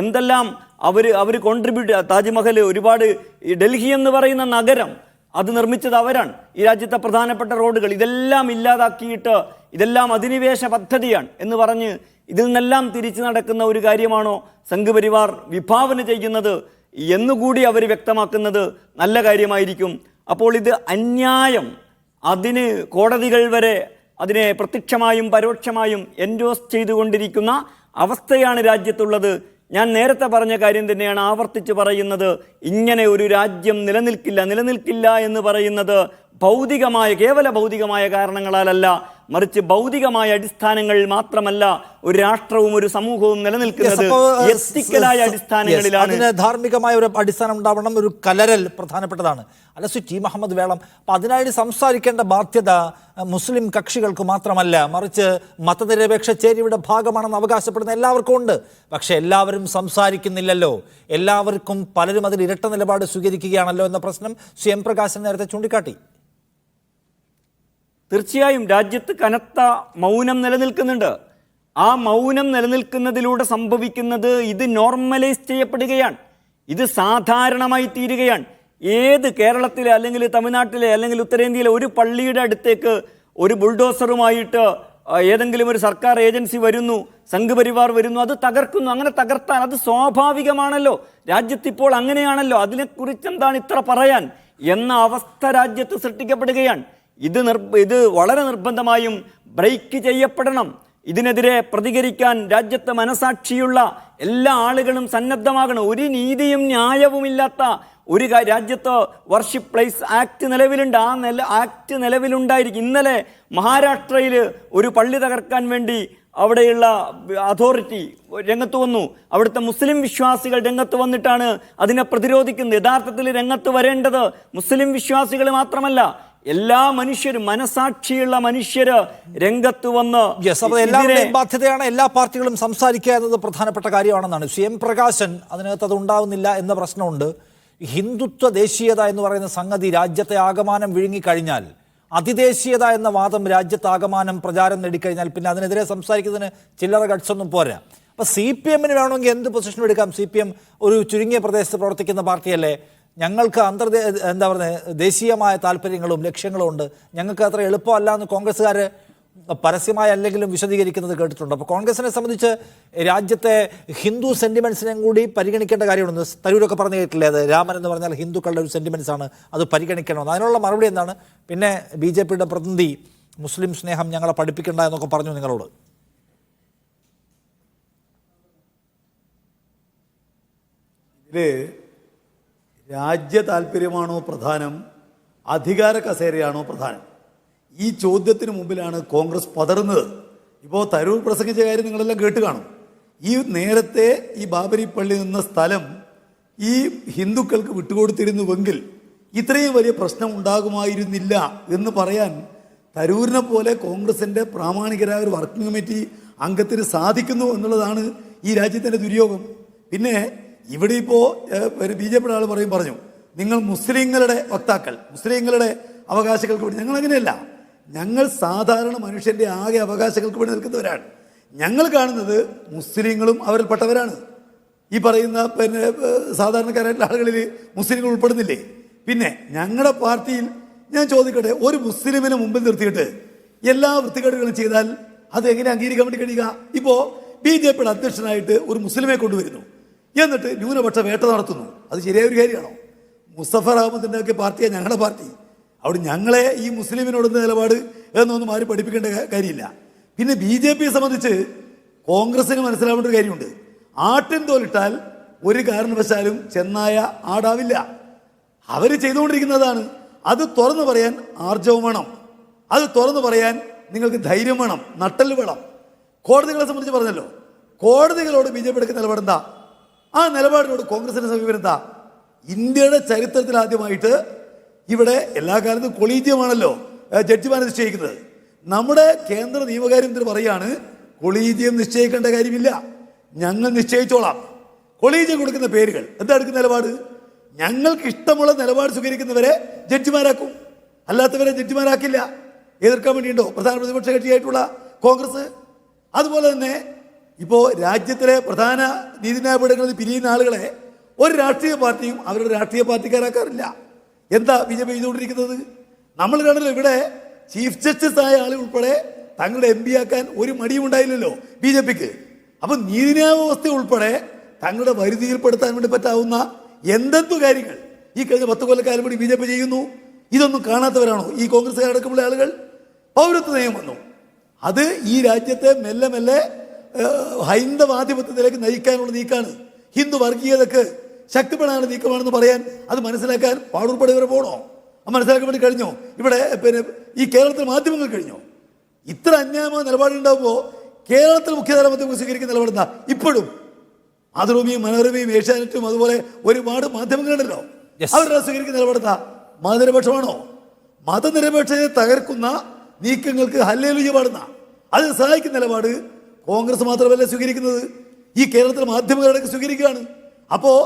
എന്തെല്ലാം അവർ കോൺട്രിബ്യൂട്ട്, താജ്മഹൽ, ഒരുപാട് ഈ ഡൽഹി എന്ന് പറയുന്ന നഗരം അത് നിർമ്മിച്ചത് അവരാണ്. ഈ രാജ്യത്തെ പ്രധാനപ്പെട്ട റോഡുകൾ ഇതെല്ലാം ഇല്ലാതാക്കിയിട്ട് ഇതെല്ലാം അധിനിവേശ പദ്ധതിയാണ് എന്ന് പറഞ്ഞ് ഇതിൽ നിന്നെല്ലാം തിരിച്ചു നടക്കുന്ന ഒരു കാര്യമാണോ സംഘപരിവാർ വിഭാവന ചെയ്യുന്നത് എന്നുകൂടി അവർ വ്യക്തമാക്കുന്നത് നല്ല കാര്യമായിരിക്കും. അപ്പോൾ ഇത് അന്യായം, അതിന് കോടതികൾ വരെ അതിനെ പ്രത്യക്ഷമായും പരോക്ഷമായും എൻഡോസ് ചെയ്തുകൊണ്ടിരിക്കുന്ന അവസ്ഥയാണ് രാജ്യത്തുള്ളത്. ഞാൻ നേരത്തെ പറഞ്ഞ കാര്യം തന്നെയാണ് ആവർത്തിച്ച് പറയുന്നത്. ഇങ്ങനെ ഒരു രാജ്യം നിലനിൽക്കില്ല എന്ന് പറയുന്നത് ഭൗതികമായ, കേവല ഭൗതികമായ കാരണങ്ങളാലല്ല, മറിച്ച് ഭൗതികമായ അടിസ്ഥാനങ്ങൾ മാത്രമല്ല ഒരു രാഷ്ട്രവും ഒരു സമൂഹവും നിലനിൽക്കുന്നത് എത്തിക്കലായ അടിസ്ഥാനങ്ങളിലാണ്.
അതിന് ധാർമ്മികമായ ഒരു അടിസ്ഥാനം ഉണ്ടാവണം. ഒരു കലരൽ പ്രധാനപ്പെട്ടതാണ്. അല്ല ടി മുഹമ്മദ് വേളം. അപ്പം അതിനായിട്ട് സംസാരിക്കേണ്ട ബാധ്യത മുസ്ലിം കക്ഷികൾക്ക് മാത്രമല്ല, മറിച്ച് മതനിരപേക്ഷ ചേരിയുടെ ഭാഗമാണെന്ന് അവകാശപ്പെടുന്ന എല്ലാവർക്കും ഉണ്ട്. പക്ഷെ എല്ലാവരും സംസാരിക്കുന്നില്ലല്ലോ. പലരും അതിൽ ഇരട്ട നിലപാട് സ്വീകരിക്കുകയാണല്ലോ എന്ന പ്രശ്നം എം പ്രകാശൻ നേരത്തെ ചൂണ്ടിക്കാട്ടി.
തീർച്ചയായും രാജ്യത്ത് കനത്ത മൗനം നിലനിൽക്കുന്നുണ്ട്. ആ മൗനം നിലനിൽക്കുന്നതിലൂടെ സംഭവിക്കുന്നത് ഇത് നോർമലൈസ് ചെയ്യപ്പെടുകയാണ്, ഇത് സാധാരണമായി തീരുകയാണ്. ഏത് കേരളത്തിലെ അല്ലെങ്കിൽ തമിഴ്നാട്ടിലെ അല്ലെങ്കിൽ ഉത്തരേന്ത്യയിലെ ഒരു പള്ളിയുടെ അടുത്തേക്ക് ഒരു ബുൾഡോസറുമായിട്ട് ഏതെങ്കിലും ഒരു സർക്കാർ ഏജൻസി വരുന്നു, സംഘപരിവാർ വരുന്നു, അത് തകർക്കുന്നു. അങ്ങനെ തകർത്താൽ അത് സ്വാഭാവികമാണല്ലോ. രാജ്യത്തിപ്പോൾ അങ്ങനെയാണല്ലോ. അതിനെക്കുറിച്ച് എന്താണ് ഇത്ര പറയാൻ എന്ന അവസ്ഥ രാജ്യത്ത് സൃഷ്ടിക്കപ്പെടുകയാണ്. ഇത് വളരെ നിർബന്ധമായും ബ്രേക്ക് ചെയ്യപ്പെടണം. ഇതിനെതിരെ പ്രതികരിക്കാൻ രാജ്യത്തെ മനസാക്ഷിയുള്ള എല്ലാ ആളുകളും സന്നദ്ധമാകണം. ഒരു നീതിയും ന്യായവുമില്ലാത്ത ഒരു രാജ്യത്ത് വർഷിപ്പ് പ്ലേസ് ആക്ട് നിലവിലുണ്ട്. ആക്ട് നിലവിലുണ്ടായിരിക്കും. ഇന്നലെ മഹാരാഷ്ട്രയിൽ ഒരു പള്ളി തകർക്കാൻ വേണ്ടി അവിടെയുള്ള അതോറിറ്റി രംഗത്ത് വന്നു. അവിടുത്തെ മുസ്ലിം വിശ്വാസികൾ രംഗത്ത് വന്നിട്ടാണ് അതിനെ പ്രതിരോധിക്കുന്നത്. യഥാർത്ഥത്തിൽ രംഗത്ത് വരേണ്ടത് മുസ്ലിം വിശ്വാസികൾ മാത്രമല്ല, എല്ലാ മനുഷ്യരും, മനസാക്ഷിയുള്ള മനുഷ്യര് രംഗത്ത് വന്ന്
എല്ലാവരുടെയും ബാധ്യതയാണ്. എല്ലാ പാർട്ടികളും സംസാരിക്കുക എന്നത് പ്രധാനപ്പെട്ട കാര്യമാണെന്നാണ് സി എം പ്രകാശൻ. അതിനകത്ത് അത് ഉണ്ടാവുന്നില്ല എന്ന പ്രശ്നമുണ്ട്. ഹിന്ദുത്വ ദേശീയത എന്ന് പറയുന്ന സംഗതി രാജ്യത്തെ ആകമാനം വിഴുങ്ങിക്കഴിഞ്ഞാൽ, അതിദേശീയത എന്ന വാദം രാജ്യത്ത് ആകമാനം പ്രചാരം നേടിക്കഴിഞ്ഞാൽ പിന്നെ അതിനെതിരെ സംസാരിക്കുന്നതിന് ചില്ലറ ഗട്ട്സൊന്നും പോരാ. അപ്പോൾ സി പി എമ്മിന് വേണമെങ്കിൽ എന്ത് പൊസിഷനും എടുക്കാം. സി പി എം ഒരു ചുരുങ്ങിയ പ്രദേശത്ത് പ്രവർത്തിക്കുന്ന പാർട്ടിയല്ലേ. ഞങ്ങൾക്ക് എന്താ പറയുക, ദേശീയമായ താല്പര്യങ്ങളും ലക്ഷ്യങ്ങളും ഉണ്ട്, ഞങ്ങൾക്ക് അത്ര എളുപ്പമല്ല എന്ന് കോൺഗ്രസ്സുകാർ പരസ്യമായി അല്ലെങ്കിലും വിശദീകരിക്കുന്നത് കേട്ടിട്ടുണ്ട്. അപ്പോൾ കോൺഗ്രസിനെ സംബന്ധിച്ച് രാജ്യത്തെ ഹിന്ദു സെൻറ്റിമെൻറ്റ്സിനെയും കൂടി പരിഗണിക്കേണ്ട കാര്യമുണ്ട്. തരൂരൊക്കെ പറഞ്ഞു കേട്ടില്ലേ, അത് രാമൻ എന്ന് പറഞ്ഞാൽ ഹിന്ദുക്കളുടെ ഒരു സെൻറ്റിമെൻറ്റ്സ് ആണ്, അത് പരിഗണിക്കണമെന്ന്. അതിനുള്ള മറുപടി എന്താണ്? പിന്നെ ബി ജെ പിയുടെ പ്രതിനിധി മുസ്ലിം സ്നേഹം ഞങ്ങളെ പഠിപ്പിക്കേണ്ട എന്നൊക്കെ പറഞ്ഞു നിങ്ങളോട്.
ഇതിൽ രാജ്യ താല്പര്യമാണോ പ്രധാനം, അധികാര കസേരയാണോ പ്രധാനം? ഈ ചോദ്യത്തിന് മുമ്പിലാണ് കോൺഗ്രസ് പതറുന്നത്. ഇപ്പോൾ തരൂർ പ്രസംഗിച്ച കാര്യം നിങ്ങളെല്ലാം കേട്ട് കാണും. ഈ നേരത്തെ ഈ ബാബരി പള്ളി നിന്ന സ്ഥലം ഈ ഹിന്ദുക്കൾക്ക് വിട്ടുകൊടുത്തിരുന്നുവെങ്കിൽ ഇത്രയും വലിയ പ്രശ്നം ഉണ്ടാകുമായിരുന്നില്ല എന്ന് പറയാൻ തരൂരിനെ പോലെ കോൺഗ്രസിൻ്റെ പ്രാമാണികരായ ഒരു വർക്കിംഗ് കമ്മിറ്റി അംഗത്തിന് സാധിക്കുന്നു എന്നുള്ളതാണ് ഈ രാജ്യത്തിൻ്റെ ദുര്യോഗം. പിന്നെ ഇവിടെ ഇപ്പോൾ ബി ജെ പിയുടെ ആൾ പറഞ്ഞു നിങ്ങൾ മുസ്ലിങ്ങളുടെ വക്താക്കൾ, മുസ്ലിങ്ങളുടെ അവകാശങ്ങൾക്ക് വേണ്ടി. ഞങ്ങൾ അങ്ങനെയല്ല. ഞങ്ങൾ സാധാരണ മനുഷ്യൻ്റെ ആകെ അവകാശങ്ങൾക്ക് വേണ്ടി നിൽക്കുന്നവരാണ്. ഞങ്ങൾ കാണുന്നത് മുസ്ലിങ്ങളും അവരിൽപ്പെട്ടവരാണ്. ഈ പറയുന്ന സാധാരണക്കാരായിട്ടുള്ള ആളുകളിൽ മുസ്ലിങ്ങൾ ഉൾപ്പെടുന്നില്ലേ? പിന്നെ ഞങ്ങളുടെ പാർട്ടിയിൽ ഞാൻ ചോദിക്കട്ടെ, ഒരു മുസ്ലിമിനെ മുമ്പിൽ നിർത്തിയിട്ട് എല്ലാ വൃത്തികേടുകളും ചെയ്താൽ അത് എങ്ങനെ അംഗീകരിക്കാൻ വേണ്ടി കഴിയുക? ഇപ്പോൾ ബി ജെ പിയുടെ അധ്യക്ഷനായിട്ട് ഒരു മുസ്ലിമെ കൊണ്ടുവരുന്നു, എന്നിട്ട് ന്യൂനപക്ഷ വേട്ട നടത്തുന്നു. അത് ശരിയായ ഒരു കാര്യമാണോ? മുസ്തഫർ അഹമ്മദിൻ്റെ ഒക്കെ പാർട്ടിയാണ് ഞങ്ങളുടെ പാർട്ടി. അവിടെ ഞങ്ങളെ ഈ മുസ്ലിമിനോടുന്ന നിലപാട് എന്നൊന്നും ആരും പഠിപ്പിക്കേണ്ട കാര്യമില്ല. പിന്നെ ബി ജെ പിയെ സംബന്ധിച്ച് കോൺഗ്രസിന് മനസ്സിലാവേണ്ട ഒരു കാര്യമുണ്ട്. ആട്ടിൻ തോലിട്ടാൽ ഒരു കാരണവശാലും ചെന്നായ ആടാവില്ല. അവർ ചെയ്തുകൊണ്ടിരിക്കുന്നതാണ്. അത് തുറന്നു പറയാൻ ആർജവം വേണം, അത് തുറന്നു പറയാൻ നിങ്ങൾക്ക് ധൈര്യം വേണം, നട്ടല് വേണം. കോടതികളെ സംബന്ധിച്ച് പറഞ്ഞല്ലോ, കോടതികളോട് ബി ജെ പി എടുക്കുന്ന നിലപാടെന്താ? ആ നിലപാടിനോട് കോൺഗ്രസിന്റെ സമീപനം എന്താ? ഇന്ത്യയുടെ ചരിത്രത്തിൽ ആദ്യമായിട്ട് ഇവിടെ എല്ലാ കാലത്തും കൊളീജിയമാണല്ലോ ജഡ്ജിമാരെ നിശ്ചയിക്കുന്നത്. നമ്മുടെ കേന്ദ്ര നിയമകാര്യമന്ത്രി പറയാണ് കൊളീജിയം നിശ്ചയിക്കേണ്ട കാര്യമില്ല, ഞങ്ങൾ നിശ്ചയിച്ചോളാം. കൊളീജിയം കൊടുക്കുന്ന പേരുകൾ എന്താ എടുക്കുന്ന നിലപാട്? ഞങ്ങൾക്ക് ഇഷ്ടമുള്ള നിലപാട് സ്വീകരിക്കുന്നവരെ ജഡ്ജിമാരാക്കും, അല്ലാത്തവരെ ജഡ്ജിമാരാക്കില്ല. എതിർക്കാൻ വേണ്ടിയുണ്ടോ പ്രധാന പ്രതിപക്ഷ കക്ഷിയായിട്ടുള്ള കോൺഗ്രസ്? അതുപോലെ തന്നെ ഇപ്പോൾ രാജ്യത്തിലെ പ്രധാന നീതിന്യായ പീഠങ്ങളിൽ പിരിയുന്ന ആളുകളെ ഒരു രാഷ്ട്രീയ പാർട്ടിയും അവരുടെ രാഷ്ട്രീയ പാർട്ടിക്കാരാക്കാറില്ല. എന്താ ബി ജെ പി ചെയ്തുകൊണ്ടിരിക്കുന്നത്? നമ്മൾ കണ്ടല്ലോ, ഇവിടെ ചീഫ് ജസ്റ്റിസ് ആയ ആളുകൾ ഉൾപ്പെടെ തങ്ങളുടെ എം പി ആക്കാൻ ഒരു മടിയും ഉണ്ടായില്ലല്ലോ ബി ജെ പിക്ക്. അപ്പം നീതിന്യായ വ്യവസ്ഥ ഉൾപ്പെടെ തങ്ങളുടെ വരുതിയിൽപ്പെടുത്താൻ വേണ്ടി പറ്റാവുന്ന എന്തെന്തു കാര്യങ്ങൾ ഈ കഴിഞ്ഞ 10 കൊല്ലക്കാലം കൂടി ബി ജെ പി ചെയ്യുന്നു. ഇതൊന്നും കാണാത്തവരാണോ ഈ കോൺഗ്രസ്സുകാരടക്കമുള്ള ആളുകൾ? പൗരത്വ നിയമം വന്നു, അത് ഈ രാജ്യത്തെ മെല്ലെ മെല്ലെ ഹൈന്ദവാധിപത്യത്തിലേക്ക് നയിക്കാനുള്ള നീക്കാണ്. ഹിന്ദു വർഗീയതക്ക് ശക്തിപ്പെടാനുള്ള നീക്കമാണെന്ന് പറയാൻ അത് മനസ്സിലാക്കാൻ പാടൂർപ്പടി വരെ പോകണോ? മനസ്സിലാക്കാൻ വേണ്ടി കഴിഞ്ഞോ? ഇവിടെ ഈ കേരളത്തിൽ മാധ്യമങ്ങൾ കഴിഞ്ഞോ? ഇത്ര അന്യായമായ നിലപാടുണ്ടാകുമ്പോൾ കേരളത്തിൽ മുഖ്യധാര മാധ്യമങ്ങൾ സ്വീകരിക്കുന്ന നിലപാടെന്താ? ഇപ്പോഴും മാതൃഭൂമിയും മനോരമയും ഏഷ്യാനെറ്റും അതുപോലെ ഒരുപാട് മാധ്യമങ്ങളുണ്ടല്ലോ, അവരുടെ സ്വീകരിക്കുന്ന നിലപാടെന്താ? മതനിരപക്ഷമാണോ? മതനിരപേക്ഷതയെ തകർക്കുന്ന നീക്കങ്ങൾക്ക് ഹല്ലേലൂയ പാടുന്ന, അതിന് സഹായിക്കുന്ന നിലപാട് കോൺഗ്രസ് മാത്രമല്ല സ്വീകരിക്കുന്നത്, ഈ കേരളത്തിലെ മാധ്യമങ്ങളടക്കം സ്വീകരിക്കുകയാണ്. അപ്പോൾ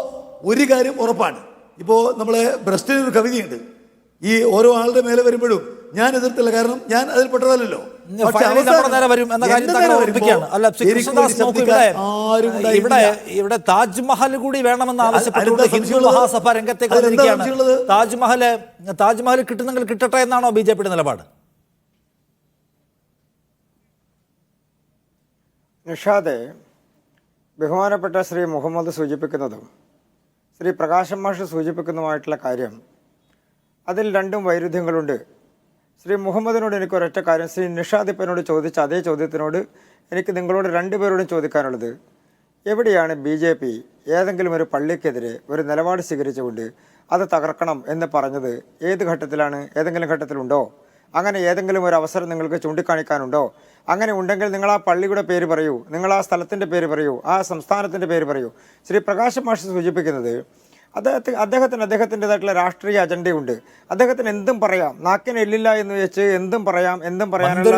ഒരു കാര്യം ഉറപ്പാണ്. ഇപ്പോൾ നമ്മളെ ബ്രസ്റ്റിനൊരു കവിതയുണ്ട്, ഈ ഓരോ ആളുടെ മേലെ വരുമ്പോഴും ഞാൻ എതിർത്തില്ല, കാരണം ഞാൻ അതിൽപ്പെട്ടതല്ലോ.
ഇവിടെ താജ്മഹൽ കൂടി വേണമെന്ന് ആവശ്യപ്പെട്ടുകൊണ്ട് ഹിന്ദു മഹാസഭ രംഗത്തേക്ക് വന്നിരിക്കുകയാണ്. താജ്മഹൽ കിട്ടുന്നെങ്കിൽ കിട്ടട്ടെ എന്നാണോ ബി ജെ പിയുടെ നിലപാട്?
നിഷാദെ, ബഹുമാനപ്പെട്ട ശ്രീ മുഹമ്മദ് സൂചിപ്പിക്കുന്നതും ശ്രീ പ്രകാശം മാഷ് സൂചിപ്പിക്കുന്നതുമായിട്ടുള്ള കാര്യം, അതിൽ രണ്ടും വൈരുദ്ധ്യങ്ങളുണ്ട്. ശ്രീ മുഹമ്മദിനോട് എനിക്ക് ഒരൊറ്റ കാര്യം, ശ്രീ നിഷാദ് ഇപ്പനോട് ചോദിച്ച അതേ ചോദ്യത്തിനോട് എനിക്ക് നിങ്ങളോട് രണ്ടുപേരോടും ചോദിക്കാനുള്ളത്, എവിടെയാണ് BJP ഏതെങ്കിലും ഒരു പള്ളിക്കെതിരെ ഒരു നിലപാട് സ്വീകരിച്ചുകൊണ്ട് അത് തകർക്കണം എന്ന് പറഞ്ഞത്? ഏത് ഘട്ടത്തിലാണ്? ഏതെങ്കിലും ഘട്ടത്തിലുണ്ടോ? അങ്ങനെ ഏതെങ്കിലും ഒരു അവസരം നിങ്ങൾക്ക് ചൂണ്ടിക്കാണിക്കാനുണ്ടോ? അങ്ങനെ ഉണ്ടെങ്കിൽ നിങ്ങൾ ആ പള്ളിയുടെ പേര് പറയൂ, നിങ്ങൾ ആ സ്ഥലത്തിൻ്റെ പേര് പറയൂ, ആ സംസ്ഥാനത്തിൻ്റെ പേര് പറയൂ. ശ്രീ പ്രകാശ് മാഷ് സൂചിപ്പിക്കുന്നത് അദ്ദേഹത്തിൻ്റെതായിട്ടുള്ള രാഷ്ട്രീയ അജണ്ടയുണ്ട്. അദ്ദേഹത്തിന് എന്തും പറയാം, നാക്കിന് എല്ലില്ല എന്ന് വെച്ച് എന്തും പറയാം, എന്തും പറയാനുള്ള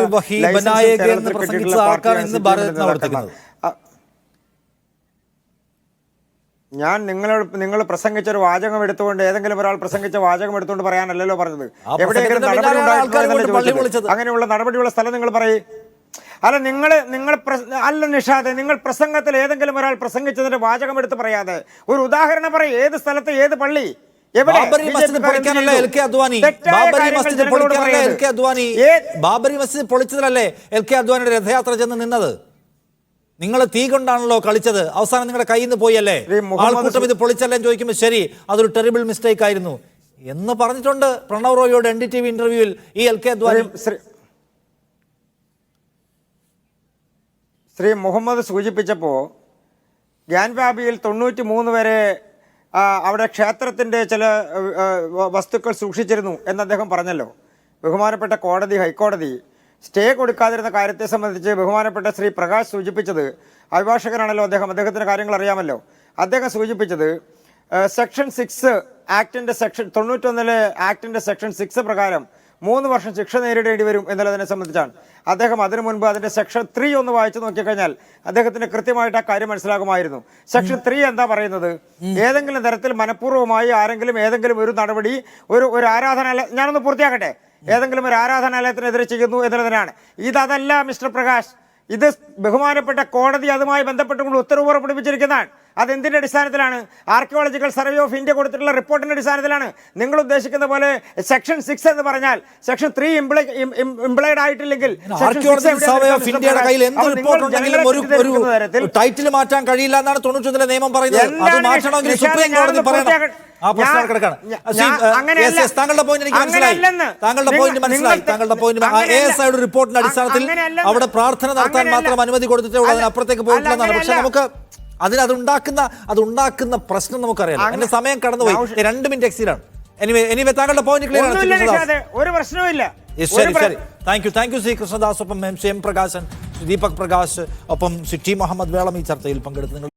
ഞാൻ നിങ്ങൾ പ്രസംഗിച്ച ഒരു വാചകം എടുത്തുകൊണ്ട്, ഏതെങ്കിലും ഒരാൾ പ്രസംഗിച്ച വാചകം എടുത്തുകൊണ്ട് പറയാനല്ലല്ലോ പറഞ്ഞത്. എവിടെയെങ്കിലും നടപടി ഉണ്ടായിട്ടുണ്ടോ? അങ്ങനെയുള്ള നടപടിയുള്ള സ്ഥലം നിങ്ങൾ പറയേ. അല്ല അല്ല നിഷാദ്, നിങ്ങൾ പ്രസംഗത്തിൽ ഏതെങ്കിലും ഒരാൾ പ്രസംഗിച്ചതിന്റെ വാചകം എടുത്ത് പറയാതെ ഒരു ഉദാഹരണം പറയും. ഏത് സ്ഥലത്ത്, ഏത് പള്ളി,
ബാബറി മസ്ജിദ് പൊളിച്ചതല്ലേ എൽ കെ അദ്വാനിയുടെ രഥയാത്ര ചെന്ന് നിന്നത്? നിങ്ങൾ തീ കൊണ്ടാണല്ലോ കളിച്ചത്. അവസാനം നിങ്ങളുടെ കയ്യിൽ നിന്ന് പോയല്ലേ. ആൾക്കൂട്ടം ഇത് പൊളിച്ചല്ലേ ചോദിക്കുമ്പോൾ ശരി, അതൊരു ടെറിബിൾ മിസ്റ്റേക്ക് ആയിരുന്നു എന്ന് പറഞ്ഞിട്ടുണ്ട് പ്രണവ് റോയിയോട് NDTV ഇന്റർവ്യൂവിൽ ഈ എൽ കെ അദ്വാനി.
ശ്രീ മുഹമ്മദ് സൂചിപ്പിച്ചപ്പോൾ ഗ്യാൻവാബിയിൽ 93 വരെ അവിടെ ക്ഷേത്രത്തിൻ്റെ ചില വസ്തുക്കൾ സൂക്ഷിച്ചിരുന്നു എന്ന് അദ്ദേഹം പറഞ്ഞല്ലോ. ബഹുമാനപ്പെട്ട ഹൈക്കോടതി സ്റ്റേ കൊടുക്കാതിരുന്ന കാര്യത്തെ സംബന്ധിച്ച് ബഹുമാനപ്പെട്ട ശ്രീ പ്രകാശ് സൂചിപ്പിച്ചത്, അഭിഭാഷകനാണല്ലോ അദ്ദേഹത്തിന് കാര്യങ്ങൾ അറിയാമല്ലോ. അദ്ദേഹം സൂചിപ്പിച്ചത് സെക്ഷൻ 6 ആക്ടിൻ്റെ സെക്ഷൻ 91 ആക്ടിൻ്റെ സെക്ഷൻ 6 പ്രകാരം 3 വർഷം ശിക്ഷ നേരിടേണ്ടി വരും എന്നുള്ളതിനെ സംബന്ധിച്ചാണ്. അദ്ദേഹം അതിനു മുൻപ് അതിൻ്റെ സെക്ഷൻ 3 ഒന്ന് വായിച്ചു നോക്കിക്കഴിഞ്ഞാൽ അദ്ദേഹത്തിന് കൃത്യമായിട്ട് ആ കാര്യം മനസ്സിലാകുമായിരുന്നു. സെക്ഷൻ 3 എന്താ പറയുന്നത്? ഏതെങ്കിലും തരത്തിൽ മനഃപൂർവ്വമായി ആരെങ്കിലും ഏതെങ്കിലും ഒരു നടപടി ഒരു ആരാധനാലയം, ഞാനൊന്ന് പൂർത്തിയാക്കട്ടെ, ഏതെങ്കിലും ഒരു ആരാധനാലയത്തിനെതിരെ ചെയ്യുന്നു എന്നുള്ളതിനാണ്. അതല്ല മിസ്റ്റർ പ്രകാശ്, ഇത് ബഹുമാനപ്പെട്ട കോടതി അതുമായി ബന്ധപ്പെട്ടുകൊണ്ട് ഉത്തരവ് പുറപ്പെടുവിച്ചിരിക്കുന്നതാണ്. അതെന്തിൻ്റെ അടിസ്ഥാനത്തിലാണ്? ആർക്കിയോളജിക്കൽ സർവേ ഓഫ് ഇന്ത്യ കൊടുത്തിട്ടുള്ള റിപ്പോർട്ടിൻ്റെ അടിസ്ഥാനത്തിലാണ്. നിങ്ങൾ ഉദ്ദേശിക്കുന്ന പോലെ സെക്ഷൻ 6 എന്ന് പറഞ്ഞാൽ സെക്ഷൻ 3 ഇംപ്ലൈഡ് ആയിട്ടില്ലെങ്കിൽ
ടൈറ്റിൽ മാറ്റാൻ കഴിയില്ല എന്നാണ് 91 നിയമം പറയുന്നത്. താങ്കളുടെ പോയിന്റ് എനിക്ക് മനസ്സിലായി. താങ്കളുടെ പോയിന്റ് റിപ്പോർട്ടിന്റെ അടിസ്ഥാനത്തിൽ അവിടെ പ്രാർത്ഥന നടത്താൻ മാത്രം അനുമതി കൊടുത്തിട്ടേ ഉള്ളൂ, അതിനപ്പുറത്തേക്ക് പോയിട്ടില്ലെന്നാണ്. പക്ഷെ നമുക്ക് അതുണ്ടാക്കുന്ന പ്രശ്നം നമുക്കറിയാം. എന്റെ സമയം കടന്നുപോയി, 2 മിനിറ്റ് എക്സീഡാണ്. എനിവേ താങ്കളുടെ പോയിന്റ് ക്ലിയർ ആണ്.
ഒരു പ്രശ്നവുമില്ല.
ശരി, താങ്ക് യു ശ്രീ കൃഷ്ണദാസ്, ഒപ്പം ശ്രീ എം പ്രകാശൻ, ശ്രീ ദീപക് പ്രകാശ്, ഒപ്പം ശ്രീ T. മുഹമ്മദ് വേളം ഈ ചർച്ചയിൽ പങ്കെടുത്തു.